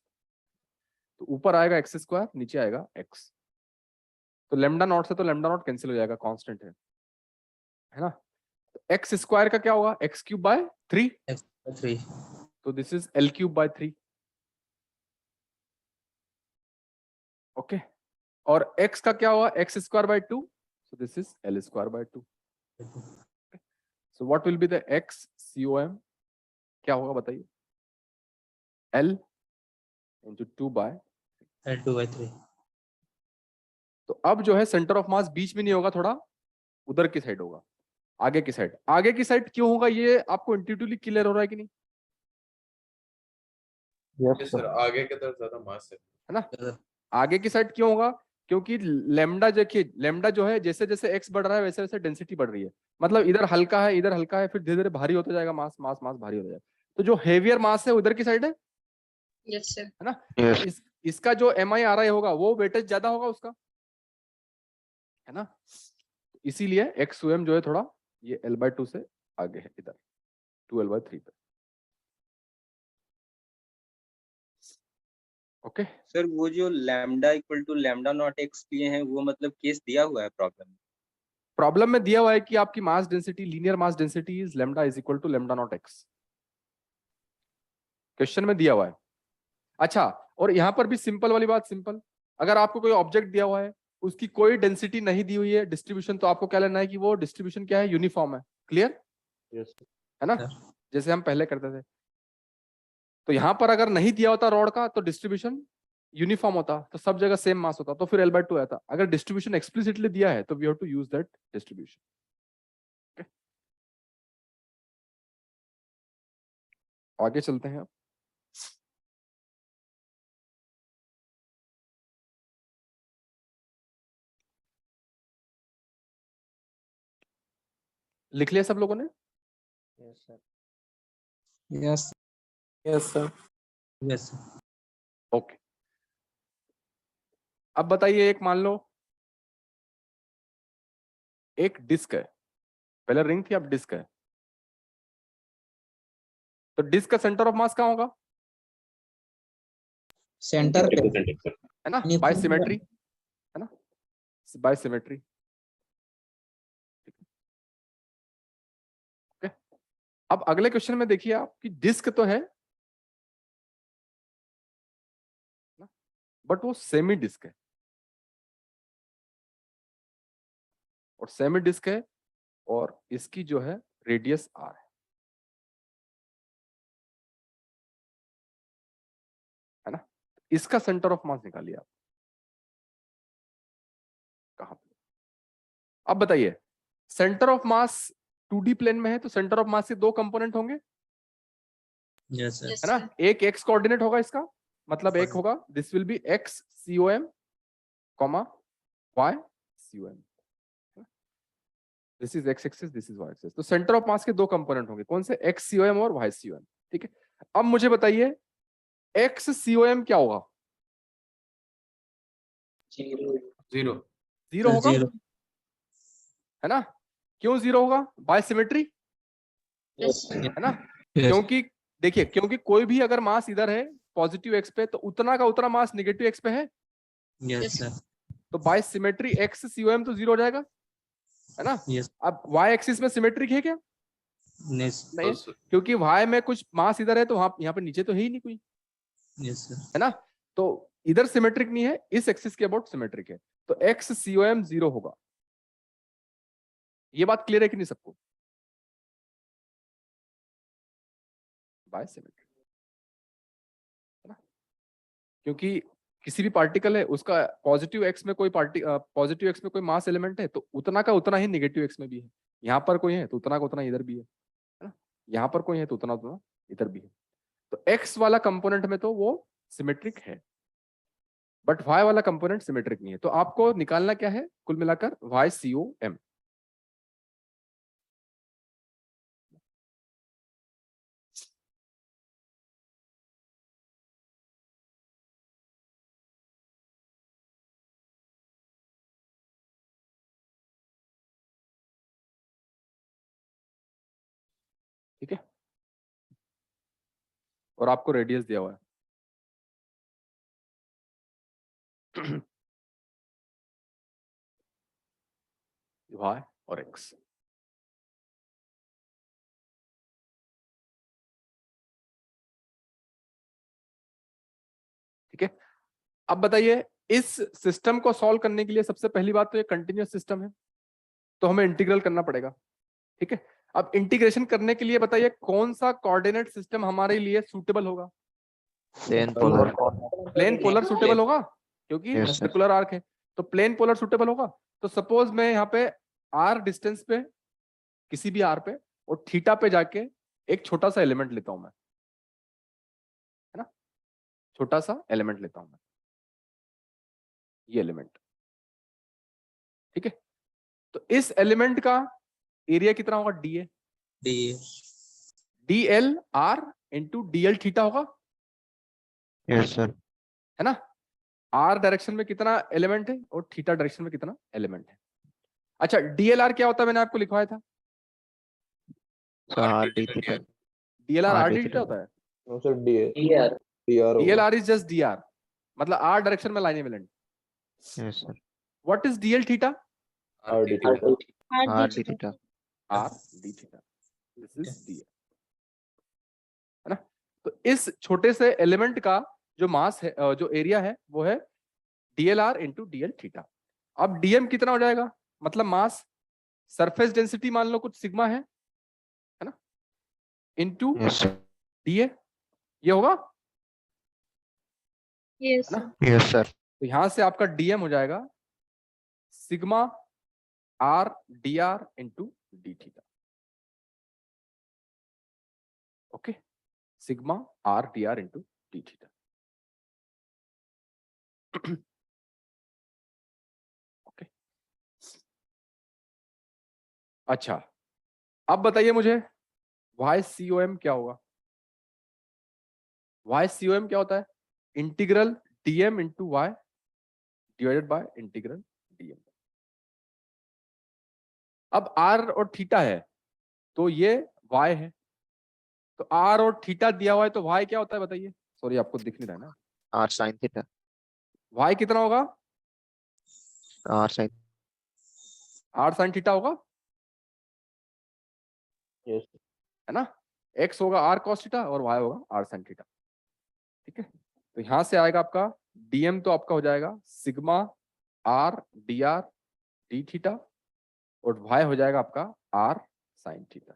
तो ऊपर आएगा एक्स स्क्वायर, नीचे आएगा एक्स। तो लेमडा नॉट से तो लेमडा नॉट कैंसिल हो जाएगा, कांस्टेंट है ना। तो एक्स स्क्वायर का क्या होगा, एक्स क्यूब बाय 3, 3 तो this is L cube by 3। Okay, और x का क्या हुआ, x square by 2, so this is l square by 2. So what will be the x COM, क्या होगा बताइए, l into 2 by 2/3। तो अब जो है सेंटर ऑफ मास बीच में नहीं होगा, थोड़ा उधर की साइड होगा, आगे की साइड। आगे की साइड क्यों होगा, ये आपको इंट्यूटिवली क्लियर हो रहा है कि नहीं? Yes, sir, आगे की तरफ ज्यादा मास है ना। आगे की साइड क्यों होगा, क्योंकि लेमडा, देखिए लेमडा जो है जैसे जैसे एक्स बढ़ रहा है वैसे वैसे डेंसिटी बढ़ रही है, मतलब इधर हल्का है इधर हल्का है, फिर धीरे धीरे भारी होता जाएगा, मास मास मास भारी होता जाएगा। तो जो हेवियर मास है उधर की साइड है यस सर। है ना। Yes. इसका जो MIRI होगा वो वेटेज ज्यादा होगा उसका, है ना। इसीलिए XOM जो है थोड़ा ये L/2 से आगे है, इधर 2L/3 पे। ओके सर वो जो lambda equal to lambda naught x लिए हैं वो मतलब केस दिया हुआ है प्रॉब्लम में? प्रॉब्लम में दिया हुआ है कि आपकी mass density, linear mass density is lambda is equal to lambda naught x, question में दिया हुआ है। अच्छा, और यहाँ पर भी सिंपल वाली बात, सिंपल, अगर आपको कोई ऑब्जेक्ट दिया हुआ है उसकी कोई डेंसिटी नहीं दी हुई है, डिस्ट्रीब्यूशन, तो आपको क्या लेना है कि वो डिस्ट्रीब्यूशन क्या है, यूनिफॉर्म है। क्लियर है ना, जैसे हम पहले करते थे। तो यहाँ पर अगर नहीं दिया होता रॉड का तो डिस्ट्रीब्यूशन यूनिफॉर्म होता, तो सब जगह सेम मास होता, तो फिर L/2 आता। अगर डिस्ट्रीब्यूशन एक्सप्लिसिटली दिया है तो we have to use that distribution. आगे चलते हैं। लिख लिया सब लोगों ने? Yes sir. यस ओके, अब बताइए, एक मान लो एक डिस्क है, पहले रिंग थी अब डिस्क है, तो डिस्क का सेंटर ऑफ मास कहाँ होगा, सेंटर पे है ना, बाय सिमेट्री, है ना, बाय सिमेट्री। ओके, अब अगले क्वेश्चन में देखिए आप कि डिस्क तो है ना, बट वो सेमी डिस्क है, और सेमी डिस्क है और इसकी जो है रेडियस r है ना। इसका सेंटर ऑफ मास निकालिए आप, कहां पे। अब बताइए, centre of mass 2D plane में है तो सेंटर ऑफ मास के दो कंपोनेंट होंगे, यस सर। है ना। एक x कोऑर्डिनेट होगा इसका, मतलब एक होगा this will be x COM, y COM, this is x axis, this is y axis. तो सेंटर ऑफ मास के दो कंपोनेंट होंगे, कौन से, x COM और y COM। ठीक है, अब मुझे बताइए x COM क्या होगा, 0 जीरो होगा, है ना। क्यों जीरो होगा, बाय सिमेट्री, है ना। क्योंकि देखिए, क्योंकि कोई भी अगर मास इधर है पॉजिटिव एक्स पे तो उतना का उतना मास नेगेटिव एक्स पे है, यस सर। तो बाय सिमेट्री x COM तो जीरो हो जाएगा, है ना। यस अब y एक्सिस में सिमेट्रिक है क्या, नहीं, तो क्योंकि y में कुछ मास इधर है तो वहां यहाँ पे नीचे तो है ही नहीं कोई, यस सर। है ना। तो इधर सिमेट्रिक नहीं है, इस एक्सिस के अबाउट सिमेट्रिक है, तो x COM जीरो होगा। ये बात क्लियर है कि नहीं सबको, बाय सिमेट्री, है ना। क्योंकि किसी भी पार्टिकल है उसका पॉजिटिव एक्स में कोई पॉजिटिव एक्स में कोई मास एलिमेंट है तो उतना का उतना ही नेगेटिव एक्स में भी है, यहाँ पर कोई है तो उतना का उतना इधर भी है ना, यहाँ पर कोई है तो उतना उतना इधर भी है। तो एक्स वाला कंपोनेंट में तो वो सिमेट्रिक है, बट वाई वाला कंपोनेंट सिमेट्रिक नहीं है। तो आपको निकालना क्या है, कुल मिलाकर वाई COM। ठीक है, और आपको रेडियस दिया हुआ है, y और x। ठीक है, अब बताइए इस सिस्टम को सॉल्व करने के लिए सबसे पहली बात तो ये कंटिन्यूअस सिस्टम है, तो हमें इंटीग्रल करना पड़ेगा। ठीक है, अब इंटीग्रेशन करने के लिए बताइए कौन सा कोऑर्डिनेट सिस्टम हमारे लिए सूटेबल होगा? Plane polar. Plane polar suitable होगा, क्योंकि Yes, sir. सर्कुलर आर्क है, तो प्लेन पोलर सूटेबल होगा। तो सपोज मैं यहाँ पे r डिस्टेंस पे, किसी भी r पे और थीटा पे जाके एक छोटा सा एलिमेंट लेता हूं मैं, है ना, छोटा सा एलिमेंट लेता हूं मैं, ये एलिमेंट। ठीक है, तो इस एलिमेंट का एरिया कितना होगा? dA, dl r into dl theta होगा, यस सर। है ना। r डायरेक्शन में कितना एलिमेंट है और थीटा डायरेक्शन में कितना एलिमेंट है। अच्छा, dlr क्या होता है? मैंने आपको लिखवाया था, R D theta. dlr R r d d theta. Theta होता है। No sir, DR dlr is just dr, मतलब r डायरेक्शन में line element. Yes sir. What is dl theta? RD theta. R D theta. r d theta, this is dl, है ना। तो इस छोटे से एलिमेंट का जो मास है, जो एरिया है, वो है dlr इंटू dl थीटा। अब dm कितना हो जाएगा? मतलब मास, सरफेस डेंसिटी मान लो कुछ सिग्मा है ना, इंटू यस सर। dA, ये होगा, यस है ना। Yes sir. तो यहां से आपका dm हो जाएगा sigma r dr into d theta. Okay, sigma r dr into d theta. Okay, अच्छा, अब बताइए मुझे YCOM क्या होगा? YCOM क्या होता है? Integral dm into y divided by integral dm। अब r और थीटा है तो ये y है, तो r और थीटा दिया हुआ है तो y क्या होता है बताइए? सॉरी, आपको दिख नहीं रहा है ना। Are sine theta. y कितना होगा? R sine. r sin theta होगा, Yes. है ना। x होगा r cos थीटा और y होगा r sin थीटा। ठीक है, तो यहां से आएगा आपका dm, तो आपका हो जाएगा sigma r dr d theta और y हो जाएगा आपका r sin theta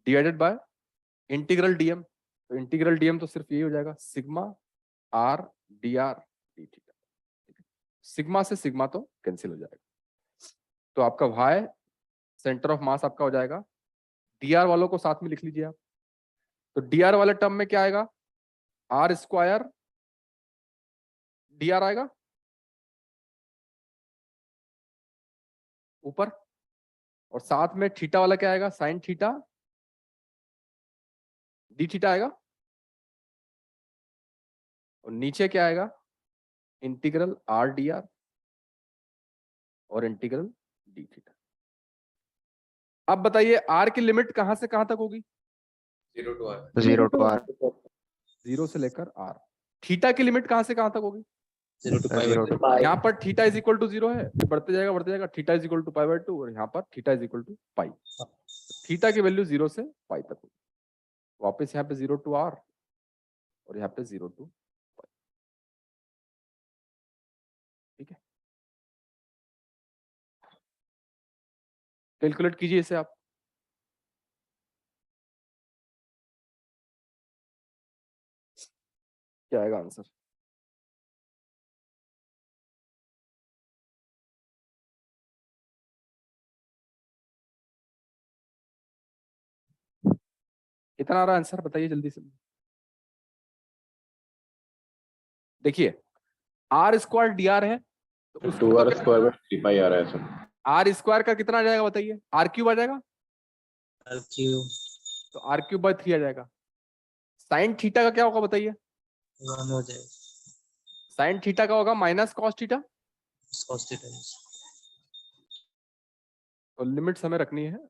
divided by integral dm। तो इंटीग्रल dm तो सिर्फ यही हो जाएगा sigma r dr d theta. Sigma से सिग्मा तो कैंसिल हो जाएगा, तो आपका y सेंटर ऑफ मास आपका हो जाएगा। dr वालों को साथ में लिख लीजिए आप, तो dr वाले टर्म में क्या आएगा? r स्क्वायर dr आएगा ऊपर, और साथ में थीटा वाला क्या आएगा? साइन थीटा डी थीटा आएगा, और नीचे क्या आएगा? इंटीग्रल r dr और इंटीग्रल डी थीटा। अब बताइए r की लिमिट कहां से कहां तक होगी? 0 to r. 0 to r। 0 से लेकर r। थीटा की लिमिट कहां से कहां तक होगी? 0 to pi. 0 to यहाँ पर थीटा इज इक्वल टू 0 है, बढ़ते जाएगा, theta is equal to pi by 2, और यहाँ पर theta is equal to pi. Theta की वैल्यू 0 से पाई तक होगी। वापस यहाँ पे 0 टू r और यहाँ पे 0 टू पाई। ठीक है, कैलकुलेट कीजिए इसे आप। क्या आएगा आंसर? कितना आ रहा है आंसर बताइए जल्दी से। देखिए r स्क्वायर dr है तो उसको 2r square by 3 pi आ रहा है सर। r स्क्वायर का कितना आ जाएगा बताइए? r क्यूब आ जाएगा, r3 तो r क्यूब बाय 3 आ जाएगा। साइन थीटा का क्या होगा बताइए? 1 हो जाएगा, साइन थीटा का होगा minus cos theta, cos theta. तो लिमिट्स हमें रखनी है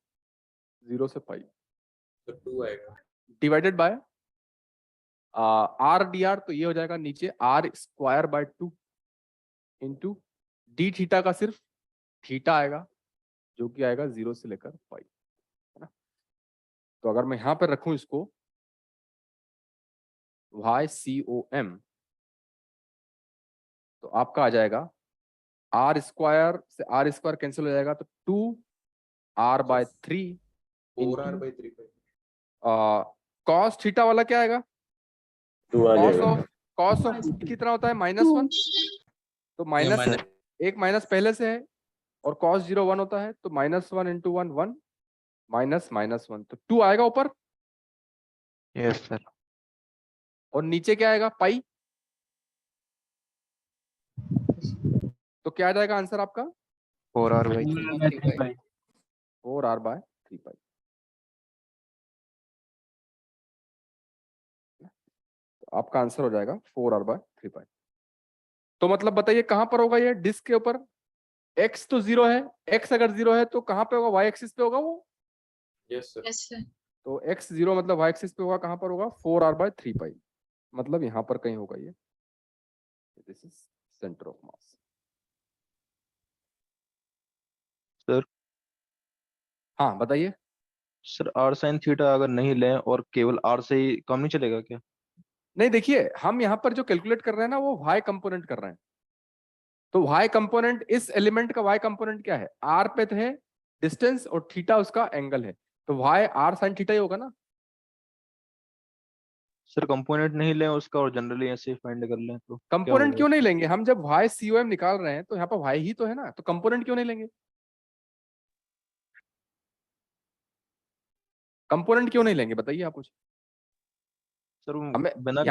0 से पाई तो 2 आएगा। Divided by r d r, तो ये हो जाएगा नीचे r square by 2 into d theta का सिर्फ थीटा आएगा, जो कि आएगा 0 से लेकर पाई, है ना। तो अगर मैं यहाँ पर रखूं इसको YCOM, तो आपका आ जाएगा आर स्क्वायर से आर स्क्वायर कैंसिल हो जाएगा, तो 2r/3 4r/3 कॉस थीटा वाला क्या आएगा, 2 आ जाएगा कॉस ऑफ कितना होता है -1, तो माइनस एक माइनस पहले से है और cos 0 1 होता है, तो -1 × 1 1 -1, तो 2 आएगा ऊपर। Yes sir. और नीचे क्या आएगा पाई, तो क्या आ जाएगा आंसर आपका 4r/3। 4r/3 पाई। तो आपका आंसर हो जाएगा 4r/3 पाई। तो मतलब बताइए कहां पर होगा ये डिस्क के ऊपर, x तो 0 है, x अगर 0 है तो कहां पे होगा, y एक्सिस पे होगा वो। Yes sir. Yes sir. तो x 0 मतलब y एक्सिस पे होगा, कहां पर होगा 4r/3 पाई, मतलब यहां पर कहीं होगा ये। This is centre of mass. Sir हाँ बताइए। सर r sin थीटा अगर नहीं लें और केवल r से ही काम नहीं चलेगा क्या? नहीं देखिए, हम यहाँ पर जो कैलकुलेट कर रहे हैं ना वो y कंपोनेंट कर रहे हैं, तो y कंपोनेंट, इस एलिमेंट का y कंपोनेंट क्या है, r पे है डिस्टेंस और थीटा उसका एंगल है, तो y r sin थीटा ही होगा ना। सर कंपोनेंट नहीं लें उसका और जनरली ऐसे ही फाइंड कर लें तो क्या कंपोनेंट होगा? क्यों नहीं लेंगे, हम जब YCOM निकाल रहे हैं तो यहाँ पर y ही तो है ना, तो कंपोनेंट क्यों नहीं लेंगे, कंपोनेंट क्यों नहीं लेंगे बताइए आप मुझे। सर वो हमें बिना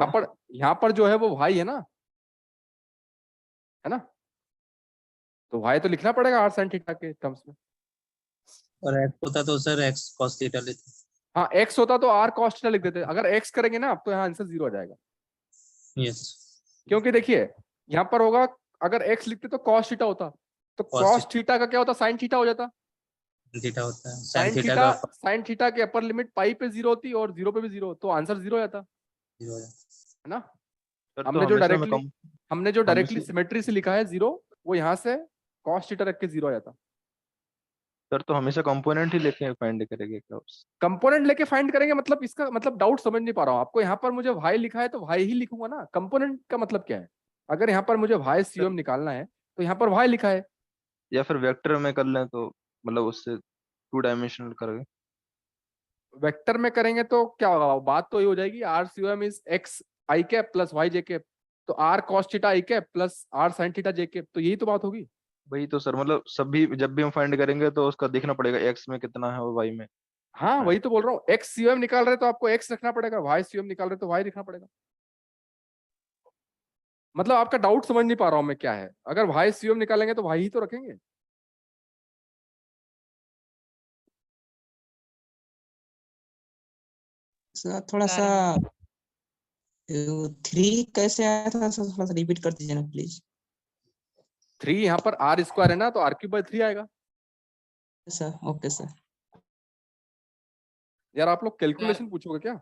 यहाँ पर जो है वो y है ना, है ना, तो y तो लिखना पड़ेगा r sin थीटा के टर्म्स में। और एक्स होता तो सर एक्स cos थीटा लेते। हाँ x होता तो r cos थीटा लिख देते, अगर x करेंगे ना तो यहाँ आंसर 0 आ जाएगा, यस। क्योंकि देखिए यहाँ पर होगा, अगर x लिखते तो cos थीटा होता, तो Cos cos थीटा का क्या होता, sin थीटा हो जाता, थीटा होता है sin sin थीटा थीटा का sin थीटा की अपर लिमिट पाई पे 0 होती और 0 पे भी 0, तो आंसर 0 आता, 0 हो जाता है ना। सर तो हमने जो हमेशा डायरेक्टली हमने जो डायरेक्टली हमेशा सिमेट्री से लिखा है 0, वो यहाँ से cos थीटा रख के 0 आ जाता। सर तो हमेशा कंपोनेंट ही लेके फाइंड करेंगे क्या कंपोनेंट लेके फाइंड करेंगे, मतलब इसका मतलब डाउट समझ नहीं पा रहा हूँ आपको, यहाँ पर मुझे y लिखा है तो y ही लिखूंगा ना, कंपोनेंट का मतलब क्या है, अगर यहाँ पर मुझे YCOM निकालना है तो यहाँ पर y लिखा है। या फिर वेक्टर में कर लें तो मतलब उससे 2 डायमेंशनल करेंगे। वेक्टर में करेंगे तो क्या होगा, बात तो ये हो जाएगी RCOM is x i cap plus y j cap, तो r cos theta i cap plus r sin theta j cap, तो यही तो बात होगी। वही तो सर, मतलब सभी जब भी हम फाइंड करेंगे तो उसका देखना पड़ेगा एक्स में कितना है और वाई में। हाँ वही तो बोल रहा हूँ, XCOM निकाल रहे तो आपको x रखना पड़ेगा, YCOM निकाल रहे तो y रखना पड़ेगा। मतलब आपका डाउट समझ नहीं पा रहा हूँ मैं क्या है, अगर YCOM निकालेंगे तो y ही तो रखेंगे। सर थोड़ा सा 3 कैसे आया था सर, थोड़ा सा रिपीट कर दीजिए ना प्लीज। 3 यहाँ पर r स्क्वायर है ना, तो r³ आएगा। Sir okay sir. यार आप लोग कैलकुलेशन पूछोगे क्या?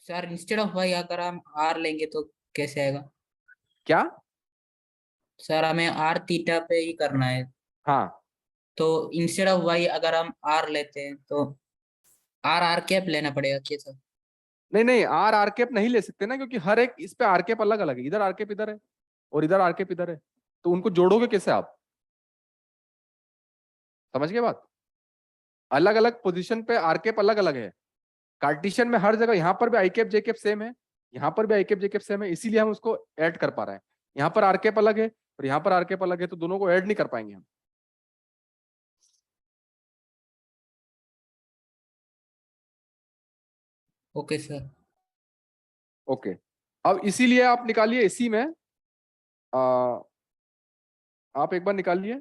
सर इंस्टेड ऑफ वाई अगर हम आर लेंगे तो कैसे आएगा? क्या सर हमें आर थीटा पे ही करना है, हाँ, तो इंस्टेड ऑफ वाई अगर हम आर लेते हैं तो आर कैप लेना पड़ेगा क्या सर? नहीं r कैप नहीं ले सकते ना, क्योंकि हर एक इस पे r कैप अलग अलग है, इधर r कैप इधर है और इधर r कैप इधर है, तो उनको जोड़ोगे कैसे आप, समझ गए बात, अलग अलग पोजीशन पे r कैप अलग अलग है। कार्टिशियन में हर जगह, यहाँ पर भी i cap j cap same है, यहाँ पर भी i cap j cap same है, इसीलिए हम उसको ऐड कर पा रहे हैं। यहाँ पर r कैप अलग है और यहाँ पर r कैप अलग है, तो दोनों को ऐड नहीं कर पाएंगे हम। Okay sir. ओके, अब इसीलिए आप निकालिए, इसी में आप एक बार निकालिए,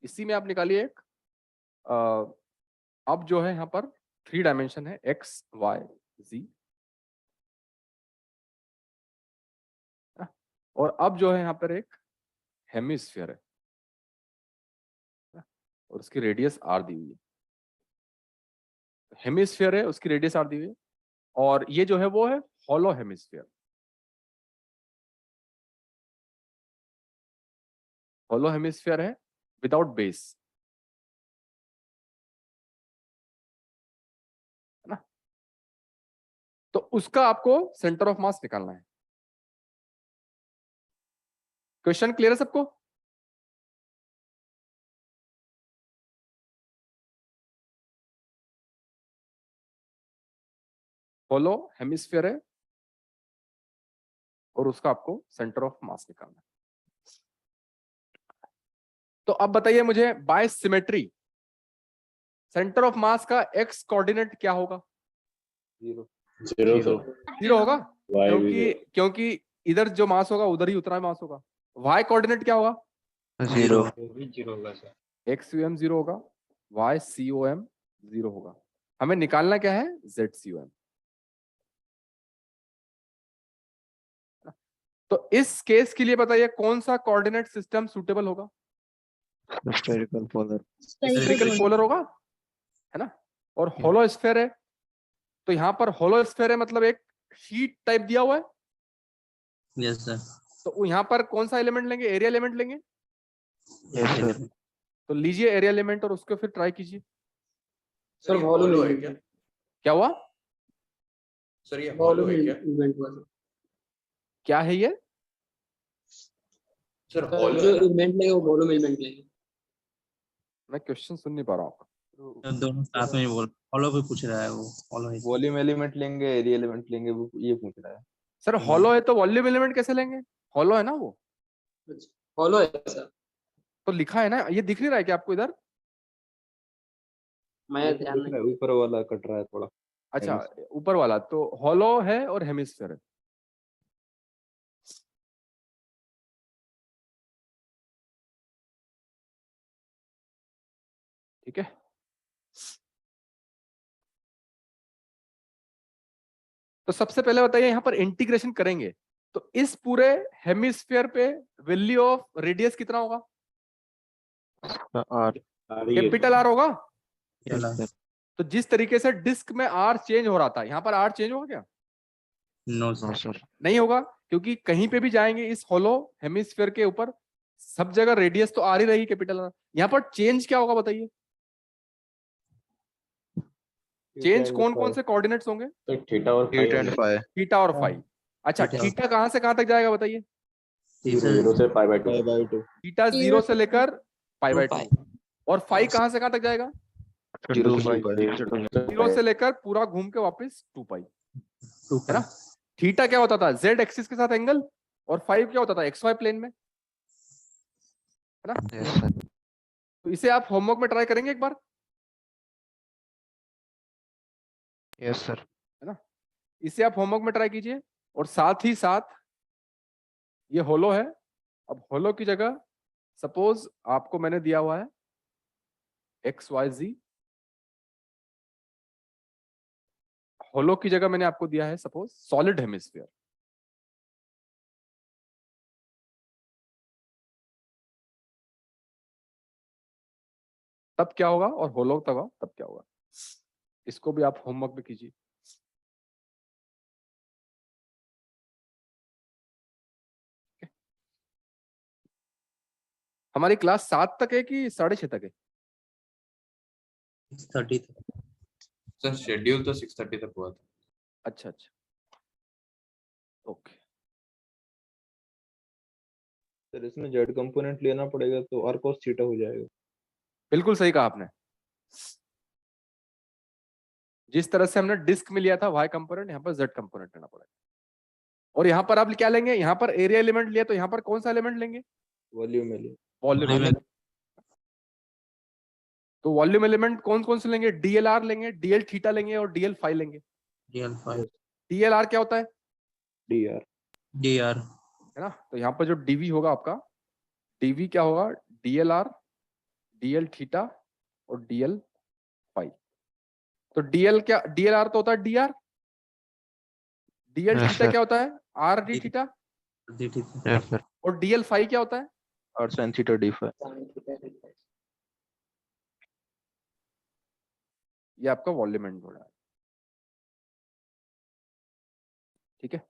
इसी में आप निकालिए एक, अब जो है यहाँ पर 3 डायमेंशन है x y z, और अब जो है यहाँ पर एक हेमिस्फीयर है, और उसकी रेडियस आर दी हुई है। हेमिस्फीयर है, उसकी रेडियस आर दी हुई है, और ये जो है वो है हॉलो हेमिस्फीयर। हॉलो हेमिस्फीयर है विदाउट बेस, है ना। तो उसका आपको सेंटर ऑफ मास निकालना है। क्वेश्चन क्लियर है सबको? हॉलो हेमिस्फीयर है और उसका आपको सेंटर ऑफ मास निकालना है। तो अब बताइए मुझे, by symmetry centre of mass का एक्स कोऑर्डिनेट क्या होगा? 0 0 होगा, क्योंकि इधर जो मास होगा उधर ही उतना मास होगा। वाई कोऑर्डिनेट क्या होगा? 0 0 होगा सर। XUM 0 होगा, YCOM 0 होगा। हमें निकालना क्या है? ZCOM। तो इस केस के लिए बताइए कौन सा कोऑर्डिनेट सिस्टम सुटेबल होगा? Spherical polar. स्फेरिकल पोलर होगा, है ना। और होलो स्फेयर है, तो यहाँ पर होलो स्फेयर है मतलब एक शीट टाइप दिया हुआ है। Yes sir. तो यहाँ पर कौन सा एलिमेंट लेंगे? एरिया एलिमेंट लेंगे। Yes sir. तो लीजिए एरिया एलिमेंट और उसको फिर ट्राई कीजिए। सर वॉल्यूम है क्या? क्या हुआ? सर ये वॉल्यूम है क्या? क्या है ये? सर जो वॉल्यूम इवेंट लेंगे वो वॉल्यूम एलिमेंट लेंगे। मैं क्वेश्चन सुन नहीं पा रहा हूँ आपका। दोनों साथ में बोल, फॉलो भी पूछ रहा है वो, फॉलो है। वॉल्यूम एलिमेंट लेंगे, एरिया एलिमेंट लेंगे, वो ये पूछ रहा है। सर हॉलो है तो वॉल्यूम एलिमेंट कैसे लेंगे? हॉलो है ना वो, फॉलो है सर। तो लिखा है ना, ये दिख नहीं रहा है क्या आपको इधर? मैं ध्यान नहीं। ऊपर वाला कट रहा है थोड़ा। अच्छा, ऊपर वाला तो हॉलो है और हेमिस्फीयर है। ठीक है, तो सबसे पहले बताइए यहाँ पर इंटीग्रेशन करेंगे तो इस पूरे हेमिस्फीयर पे वैल्यू ऑफ रेडियस कितना होगा? आर। कैपिटल आर होगा। चला। तो जिस तरीके से डिस्क में आर चेंज हो रहा था, यहाँ पर आर चेंज होगा क्या? No no sir. सर। नहीं होगा, क्योंकि कहीं पे भी जाएंगे इस होलो हेमिस्फीयर के ऊपर सब जगह रेडियस तो आ ही रही कैपिटल आर। यहाँ पर चेंज क्या होगा बताइए? चेंज कौन कौन से कोऑर्डिनेट्स होंगे? तो थीटा और एट एंड फाइव। थीटा और फाई। अच्छा, थीटा कहाँ से कहाँ तक जाएगा बताइए? 0 से π/2। थीटा 0 से लेकर π/2। और फाई कहाँ से कहाँ तक जाएगा? 0 से 0 से लेकर पूरा घूम के वापस 2π, है ना। थीटा क्या होता था? Z एक्सिस के साथ एंगल, और फाइव क्या होता था? XY प्लेन में, है ना। तो इसे आप होमवर्क में ट्राई करेंगे एक बार, यस सर। है ना। इसे आप होमवर्क में ट्राई कीजिए, और साथ ही साथ ये होलो है। अब होलो की जगह सपोज आपको मैंने दिया हुआ है XYZ, होलो की जगह मैंने आपको दिया है सपोज सॉलिड हेमिस्फीयर। तब क्या होगा, और होलो तब क्या होगा? इसको भी आप होमवर्क में कीजिए। हमारी क्लास 7 तक है कि 6:30 तक है? 6:30 तक। सर शेड्यूल तो 6:30 तक हुआ था। अच्छा अच्छा, ओके। सर इसमें जेड कंपोनेंट लेना पड़ेगा तो r cos थीटा हो जाएगा। बिल्कुल सही कहा आपने। जिस तरह से हमने डिस्क में लिया था y कंपोनेंट, यहाँ पर z कंपोनेंट लेना पड़ेगा। और यहाँ पर आप क्या लेंगे? यहाँ पर एरिया एलिमेंट लिया तो यहाँ पर कौन सा एलिमेंट लेंगे? Volume element. Volume element. तो वॉल्यूम एलिमेंट कौन कौन से लेंगे? DLR लेंगे, DL थीटा लेंगे और DL फाई लेंगे। DL 5 DLR क्या होता है? dr। DR है ना। तो यहाँ पर जो DV होगा आपका, DV क्या होगा? DLR, DL थीटा और DL फाई। तो DL क्या, DLR तो होता है DR, DL थीटा क्या होता है? RD theta, yes sir. और DL फाई क्या होता है? और sin थीटा d फाई। ये आपका वॉल्यूम एंड लोड है, ठीक है।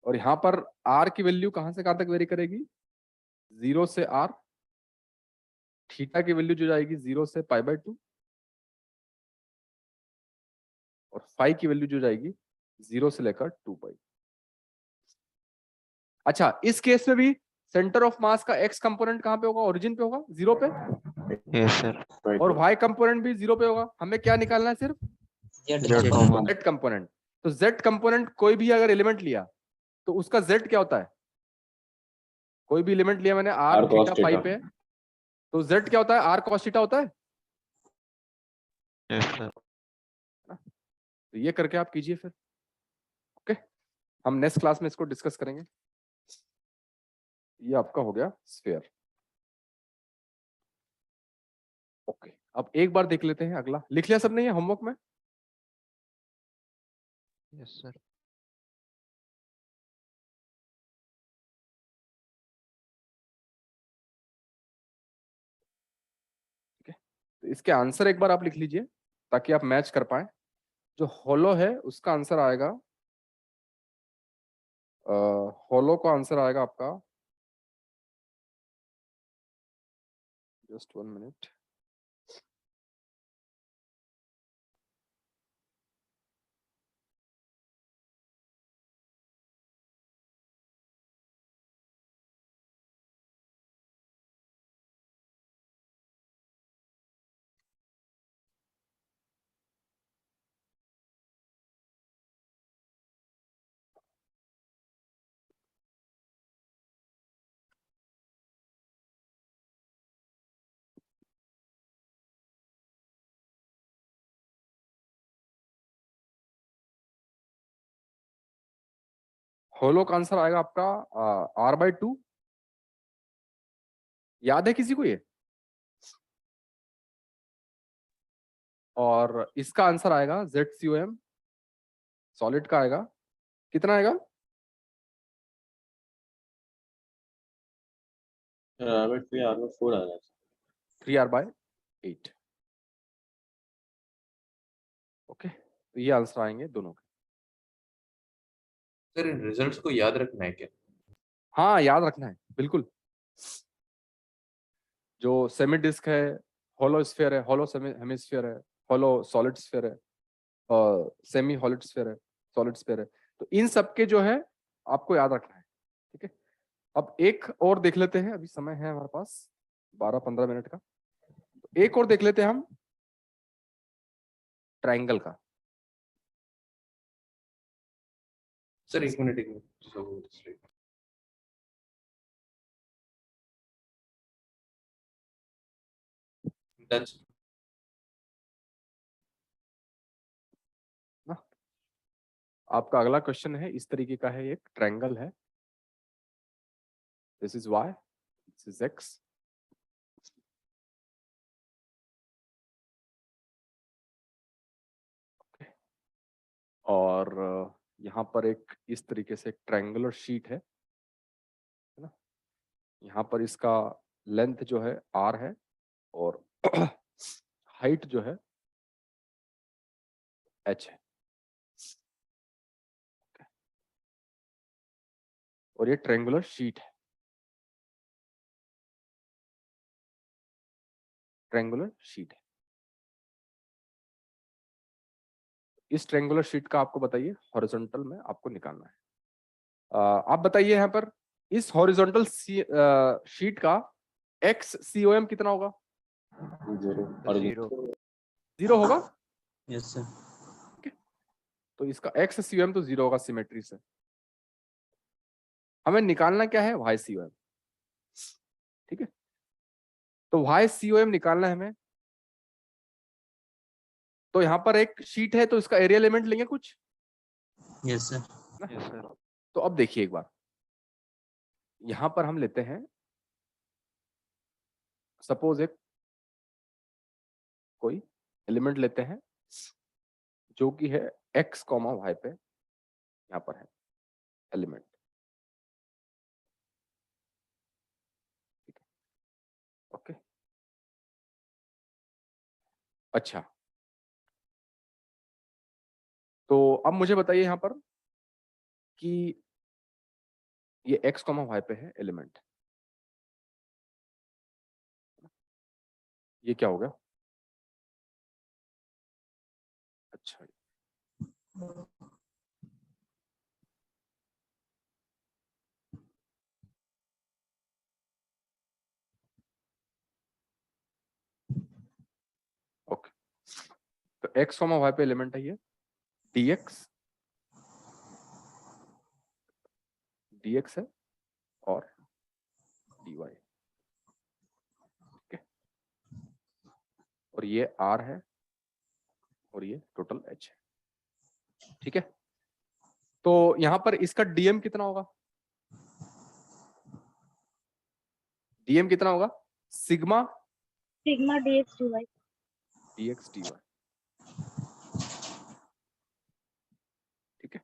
और यहाँ पर आर की वैल्यू कहाँ से कहाँ तक वेरी करेगी, 0 से आर। थीटा की वैल्यू जो जाएगी 0 से π/2, और फाई की वैल्यू जो जाएगी 0 से लेकर 2π। अच्छा, इस केस में भी सेंटर ऑफ मास का एक्स कंपोनेंट कहाँ पे होगा, ओरिजिन पे होगा, 0 पे, यस सर। और वाई कंपोनेंट भी 0 पे होगा। हमें क्या निकालना है, सिर्फ जेड कंपोनेंट। तो जेड कंपोनेंट कोई भी अगर एलिमेंट लिया तो उसका जेड क्या होता है, कोई भी एलिमेंट लिया मैंने आर थीटा फाई पे, तो जेड क्या होता है, आर कॉस थीटा होता है। Yes sir. तो ये करके आप कीजिए फिर, ओके। हम नेक्स्ट क्लास में इसको डिस्कस करेंगे। ये आपका हो गया स्फीयर, ओके। अब एक बार देख लेते हैं अगला, लिख लिया सबने ये होमवर्क में? Yes sir. तो इसके आंसर एक बार आप लिख लीजिए ताकि आप मैच कर पाए। जो होलो है उसका आंसर आएगा, होलो का आंसर आएगा आपका, जस्ट 1 मिनट, होलो का आंसर आएगा आपका r/2। याद है किसी को ये? और इसका आंसर आएगा ZCOM, सॉलिड का आएगा, कितना आएगा? R/4 आ रहा है। 3r/8, okay. तो ये आंसर आएंगे दोनों के। सर इन रिजल्ट्स को याद रखना है क्या? हाँ, याद रखना है बिल्कुल। जो सेमी डिस्क है, होलो स्फीयर है, होलो हेमिस्फीयर है, होलो सॉलिड स्फीयर है, और सेमी हॉलिड स्फीयर है, सॉलिड स्फीयर है। तो इन सब के जो है आपको याद रखना है, ठीक है। अब एक और देख लेते हैं, अभी समय है हमारे पास 12-15 मिनट का। तो एक और देख लेते हैं हम ट्रायंगल का। सर एक मिनट। डन। आपका अगला क्वेश्चन है इस तरीके का है, एक ट्रायंगल है, this is y, this is x, और यहाँ पर एक इस तरीके से एक ट्रायंगुलर शीट है ना। यहाँ पर इसका लेंथ जो है r है, और हाइट जो है h है, और ये ट्रायंगुलर शीट है, ट्रायंगुलर शीट है। इस ट्रायंगुलर शीट का आपको बताइए हॉरिजॉन्टल में आपको निकालना है। आप बताइए यहाँ पर इस हॉरिजॉन्टल शीट का XCOM कितना होगा? 0 होगा। Yes sir. तो इसका XCOM तो 0 होगा सिमेट्री से। हमें निकालना क्या है, YCOM, ठीक है। तो YCOM निकालना है हमें। तो यहाँ पर एक शीट है तो इसका एरिया एलिमेंट लेंगे कुछ। Yes sir. Yes sir. तो अब देखिए एक बार, यहां पर हम लेते हैं सपोज एक कोई एलिमेंट लेते हैं जो कि है x, y पे, यहां पर है एलिमेंट, ठीक है, ओके। अच्छा, तो अब मुझे बताइए यहाँ पर कि ये x, y पे है एलिमेंट, ये क्या हो गया? अच्छा, ओके। तो x, y पे एलिमेंट है ये dx, dx है और dy, ठीक है। और ये r है और ये टोटल h है, ठीक है। तो यहां पर इसका dm कितना होगा? dm कितना होगा? Sigma sigma dx dy dx dy, ठीक है,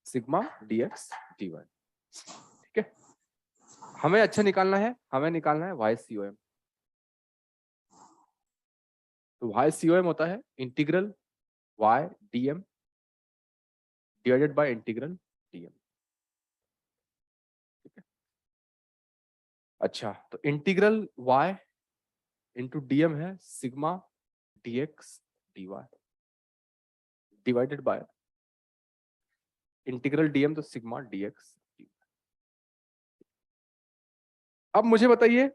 सिग्मा dx dy, ठीक है। हमें अच्छा निकालना है, हमें निकालना है YCOM। तो YCOM होता है integral y dm divided by integral dm, ठीक है। अच्छा, तो इंटीग्रल y इंटू dm है sigma dx dy divided by integral dm, तो सिग्मा dx dy। अब मुझे बताइए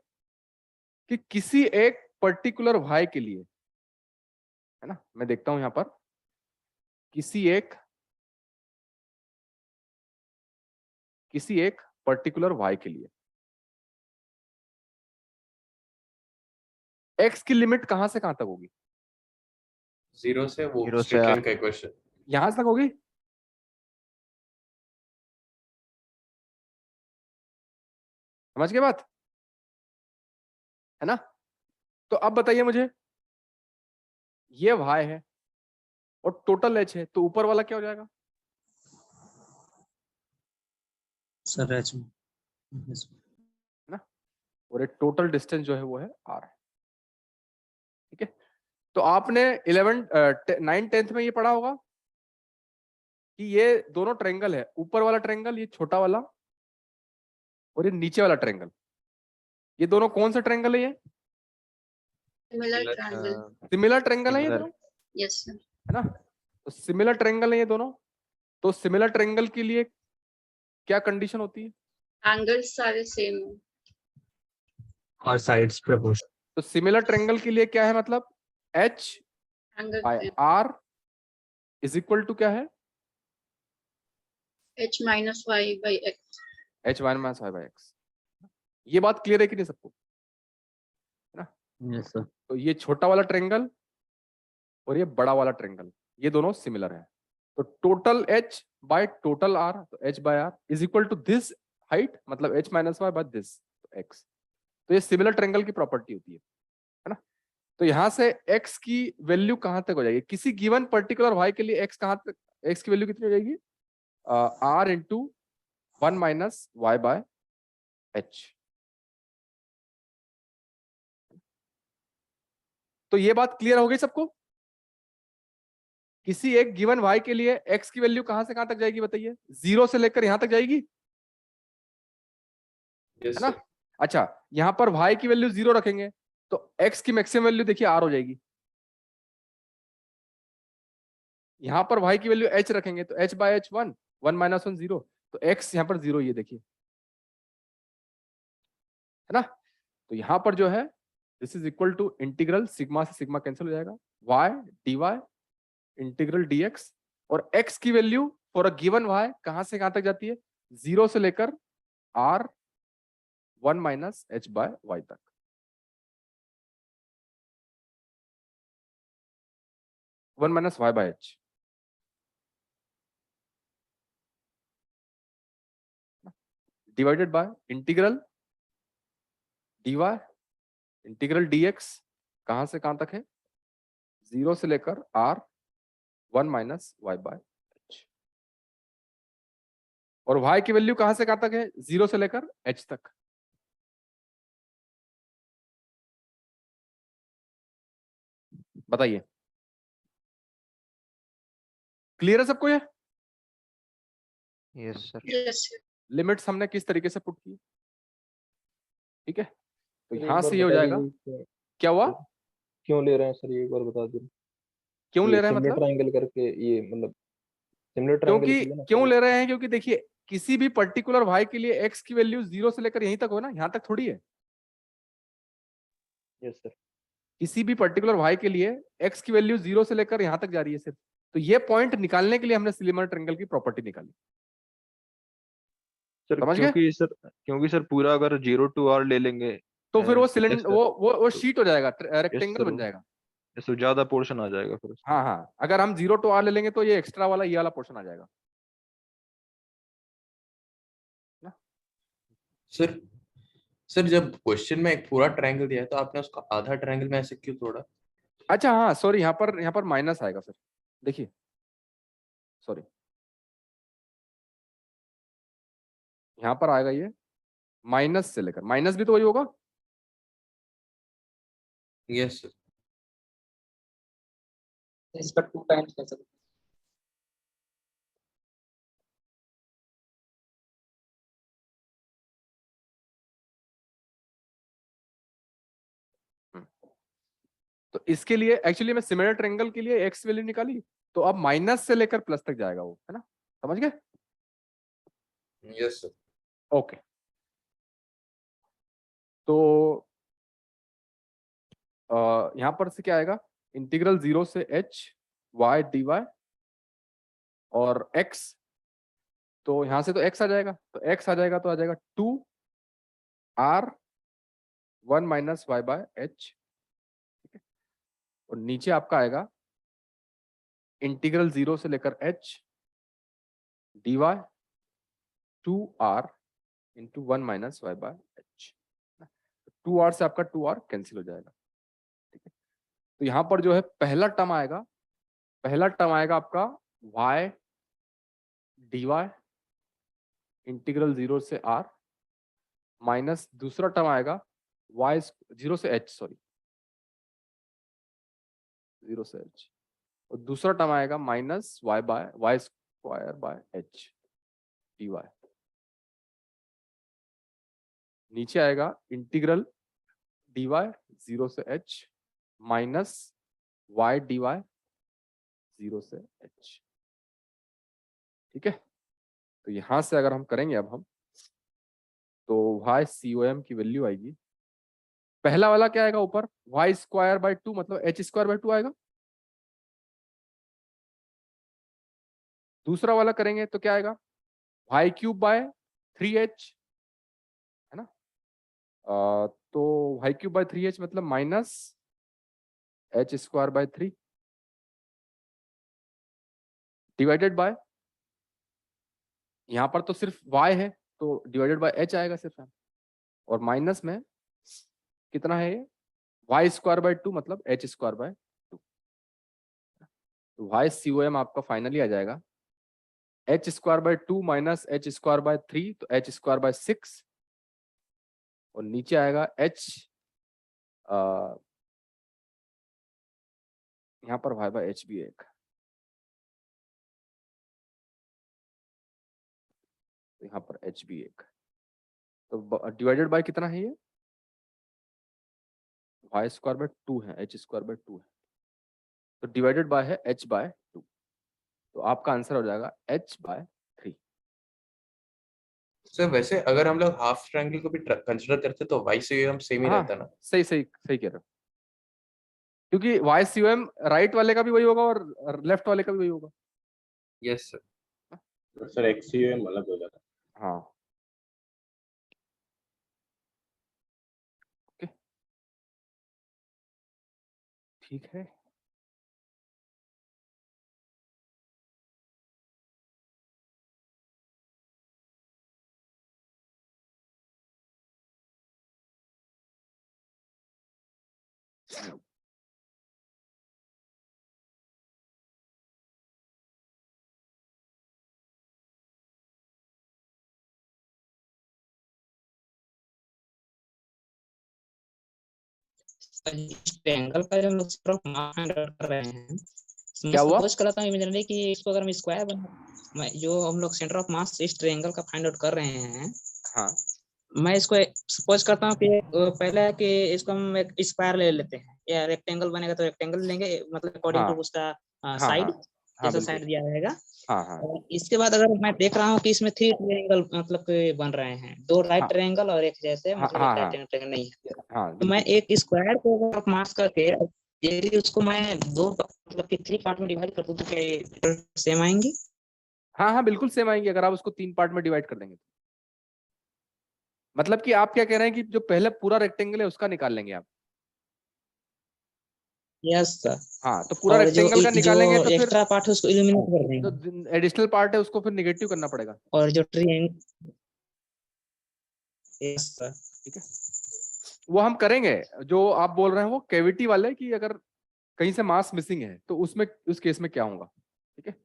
कि किसी एक पर्टिकुलर y के लिए, है ना, मैं देखता हूं यहां पर, किसी एक पर्टिकुलर y के लिए x की लिमिट कहां से कहां तक होगी? 0 से वो Zero से स्ट्रेट लाइन का इक्वेशन। यहां तक होगी? समझ गए बात, है ना? तो अब बताइए मुझे, ये y है और टोटल h है, तो ऊपर वाला क्या हो जाएगा? सर एच है ना? और एक टोटल डिस्टेंस जो है वो है r, ठीक है। तो आपने 9 10th में ये पढ़ा होगा कि ये दोनों ट्रायंगल है, ऊपर वाला ट्रायंगल ये छोटा वाला और ये नीचे वाला ट्रायंगल, ये दोनों कौन सा ट्रायंगल है? ये सिमिलर ट्रायंगल। सिमिलर ट्रायंगल है ये similar। दोनों, यस सर। है ना? तो सिमिलर ट्रायंगल है ये दोनों। तो सिमिलर ट्रायंगल के लिए क्या कंडीशन होती है? एंगल्स सारे सेम है। और साइड्स प्रपोर्शनल। तो सिमिलर ट्रायंगल के लिए क्या है, मतलब h angle by r is equal to क्या है? h minus y by x. h minus y by x। ये बात क्लियर है कि नहीं सबको, है ना? Yes sir. तो ये छोटा वाला ट्रायंगल और ये बड़ा वाला ट्रायंगल, ये दोनों सिमिलर है। तो total h by total r, तो h by r is equal to this height, मतलब h minus y by this x। तो ये सिमिलर ट्रायंगल की प्रॉपर्टी होती है ना? तो यहाँ से x की वैल्यू कहां तक हो जाएगी? किसी गिवन पर्टिकुलर y के लिए x कहां तक, x की वैल्यू कितनी हो जाएगी? r into 1 minus y by h। तो ये बात क्लियर हो गई सबको? किसी एक गिवन y के लिए x की वैल्यू कहां से कहां तक जाएगी बताइए? 0 से लेकर यहां तक जाएगी, है ना? अच्छा, यहां पर y की वैल्यू 0 रखेंगे तो x की मैक्सिमम वैल्यू देखिए r हो जाएगी। यहां पर y की वैल्यू h रखेंगे तो h बाय h 1, 1 माइनस 1 0, तो x यहां पर 0, ये देखिए, है ना? तो यहां पर जो है this is equal to integral sigma से सिग्मा कैंसिल हो जाएगा, y dy इंटीग्रल dx, और x की value for a given y कहां से कहां तक जाती है? 0 से लेकर r 1 minus h by y तक। One minus y by h, divided by integral dy integral dx कहां से कहां तक है? 0 से लेकर r 1 minus y by h, और y की वैल्यू कहां से कहां तक है? 0 से लेकर h तक। बताइए, क्लियर है सबको ये? Yes sir. Yes sir. Limits हमने किस तरीके से पुट की, ठीक है। तो सर, एक यहाँ बार से ये हो बता जाएगा, दीजिए क्या हुआ, क्यों ले रहे हैं सर, ये एक बार बता दीजिए। क्यों ये ले रहे हैं सिमिलर मतलब, ट्रायंगल करके, ये मतलब सिमिलर ट्रायंगल क्योंकि के लिए ना क्यों सर। ले रहे हैं, क्योंकि देखिए किसी भी पर्टिकुलर y के लिए x की वैल्यू 0 से लेकर यहीं तक हो ना, यहाँ तक थोड़ी है। Yes sir. किसी भी पर्टिकुलर y के लिए x की वैल्यू 0 से लेकर यहाँ तक जा रही है सिर्फ। तो ये पॉइंट निकालने के लिए हमने सिमिलर ट्रायंगल की प्रॉपर्टी निकाली। सर समझ गए? क्योंकि सर पूरा अगर 0 to r ले लेंगे तो फिर वो yes, सिलेंडर sir, वो तो- शीट हो जाएगा, yes, रेक्टेंगल sir, बन जाएगा। इससे ज्यादा पोर्शन आ जाएगा फिर उसमें। हाँ हाँ, अगर हम 0 to r ले लेंगे तो ये एक्स्ट्रा वाला ये वाला पोर्शन आ जाएगा ना। सर सर जब क्वेश्चन में एक पूरा ट्रायंगल दिया है तो आपने उसका आधा ट्रायंगल में ऐसे क्यों तोड़ा? अच्छा हाँ सॉरी, यहाँ पर माइनस आएगा सर, देखिए सॉरी, यहाँ पर आएगा ये माइनस से लेकर, माइनस भी तो वही होगा। Yes sir. इसका 2 टाइम्स कर सकते तो इसके लिए एक्चुअली मैं सिमिलर ट्रायंगल के लिए एक्स वैल्यू निकाली, तो अब माइनस से लेकर प्लस तक जाएगा वो, है ना, समझ गए? Yes sir. ओके, तो यहां पर से क्या आएगा, इंटीग्रल 0 से h y dy और x, तो यहां से तो x आ जाएगा, तो x आ जाएगा तो आ जाएगा 2 r 1 minus y by h, ठीक है। और नीचे आपका आएगा इंटीग्रल 0 से लेकर h dy 2r into 1 minus y by h, 2r से आपका 2r कैंसिल हो जाएगा, ठीक है। तो यहाँ पर जो है पहला टर्म आएगा आपका y dy इंटीग्रल 0 से r माइनस दूसरा टर्म आएगा y 0 से h, सॉरी 0 से h, और दूसरा टर्म आएगा minus y square by h dy, नीचे आएगा इंटीग्रल dy 0 से h माइनस y dy 0 से h, ठीक है। तो यहां से अगर हम करेंगे अब हम, तो y COM की वैल्यू आएगी, पहला वाला क्या आएगा ऊपर, y स्क्वायर बाय 2 मतलब h स्क्वायर बाय 2 आएगा। दूसरा वाला करेंगे तो क्या आएगा, y क्यूब बाय 3h, है ना। तो y क्यूब बाय 3h मतलब minus h square by 3 divided by, यहाँ पर तो सिर्फ y है तो डिवाइडेड बाय h आएगा सिर्फ, और माइनस में कितना है ये, y स्क्वायर बाय 2 मतलब h स्क्वायर बाय 2, तो y COM आपका फाइनली आ जाएगा h square by 2 minus h square by 3, तो h स्क्वायर बाय 6, और नीचे आएगा h यहाँ पर y बाय h भी है एक, तो यहाँ पर h भी एक, तो डिवाइडेड बाय कितना है ये, y स्क्वायर बाय 2 है, h स्क्वायर बाय 2 है, तो डिवाइडेड बाय है h बाय 2, तो आपका आंसर हो जाएगा h बाय 3। सर वैसे अगर हम लोग हाफ ट्रायंगल को भी कंसीडर करते तो y से हम सेम ही हाँ, रहता ना। सही कह रहे हो, क्योंकि y COM राइट वाले का भी वही होगा और लेफ्ट वाले का भी वही होगा। Yes sir. सर XCOM अलग हो जाता है। हाँ ओके ठीक है। हैं। इस ट्रायंगल का जब हम लोग सिर्फ माप फाइंड आउट कर रहे हैं, मैं क्या हुआ? सपोज करता हूँ इमेजिनरी कि इसको अगर हम स्क्वायर बना, जो हम लोग सेंटर ऑफ मास इस ट्रायंगल का फाइंड आउट कर रहे हैं, हाँ मैं इसको सपोज करता हूँ कि पहले कि इसको हम एक स्क्वायर ले लेते हैं, या रेक्टेंगल बनेगा तो रेक्टेंगल लेंगे, मतलब अकॉर्डिंग टू हाँ उसका हाँ साइड, हाँ हाँ जैसा बिल्कुल साइड दिया रहेगा। हाँ हाँ और इसके बाद अगर मैं देख रहा हूँ कि इसमें 3 ट्रायंगल मतलब कि बन रहे हैं, 2 राइट हाँ ट्रायंगल और एक जैसे हाँ मतलब हाँ एक हाँ राइट ट्रायंगल नहीं है, हाँ तो मैं बिल्कुल एक स्क्वायर को अगर मास करके यदि उसको मैं 2 मतलब कि 3 पार्ट में डिवाइड कर दूं तो क्या सेम आएंगी? हाँ हाँ बिल्कुल सेम आएंगे अगर आप उसको 3 पार्ट में डिवाइड कर देंगे तो। मतलब कि आप क्या कह रहे हैं कि जो पहले पूरा रेक्टेंगल है उसका निकाल लेंगे आप? Yes sir. हाँ तो पूरा और जो रेक्टेंगल का जो निकालेंगे तो फिर एक्स्ट्रा पार्ट है उसको इलिमिनेट कर देंगे, जो एडिशनल पार्ट है उसको फिर निगेटिव करना पड़ेगा। और जो ट्रायंगल, यस सर। ठीक है, वो हम करेंगे। जो आप बोल रहे हैं वो कैविटी वाले कि अगर कहीं से मास मिसिंग है तो उसमें उस केस में क्या होगा। ठीक है,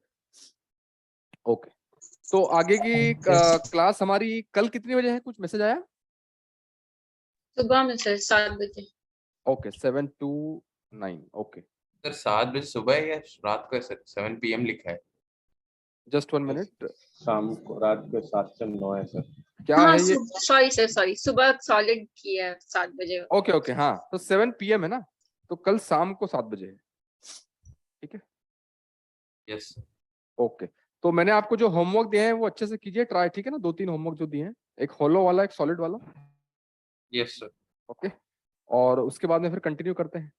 ओके। तो आगे की क्लास हमारी कल कितने बजे है, कुछ मैसेज आया? सुबह में सर 7 बजे। Okay 7 to 9 okay. सर 7 बजे सुबह है या रात को है सर? 7 PM लिखा है। Just 1 minute. शाम को रात के 7 से 9 है सर। क्या हाँ है ये? सॉरी सर, सॉरी, सुबह सॉलिड किया है 7 बजे। ओके ओके हाँ, तो 7 PM है ना, तो कल शाम को 7 बजे है। ठीक है, यस ओके। तो मैंने आपको जो होमवर्क दिए हैं वो अच्छे से कीजिए ट्राई, ठीक है ना? 2-3 होमवर्क जो दिए हैं, एक होलो वाला एक सॉलिड वाला। यस सर ओके, और उसके बाद में फिर कंटिन्यू करते हैं।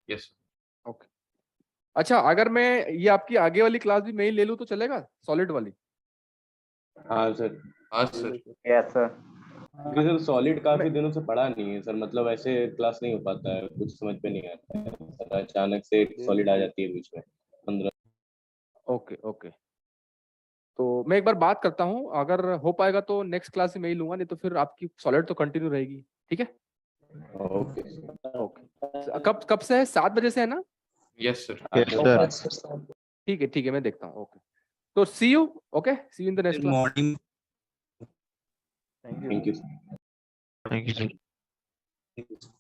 Yes okay. अच्छा, अगर मैं ये आपकी आगे वाली क्लास भी मैं ही ले लूँ तो चलेगा, सॉलिड वाली? हाँ सर। हाँ सर। Yes sir. क्योंकि सर सॉलिड काफी दिनों से पढ़ा नहीं है सर, मतलब ऐसे क्लास नहीं हो पाता है, कुछ समझ में नहीं आता है सर, अचानक से सॉलिड आ जाती है बीच में 15। ओके ओके, तो मैं एक बार बात करता हूँ, अगर हो पाएगा तो नेक्स्ट क्लास में मैं ही लूंगा, नहीं तो फिर आपकी सॉलिड तो कंटिन्यू रहेगी। ठीक है, ओके ओके। कब से है? 7 बजे से है ना? Yes sir. ठीक है मैं देखता हूँ। ओके, तो see you. Okay, see you in the next class. Morning. Thank you. Thank you sir.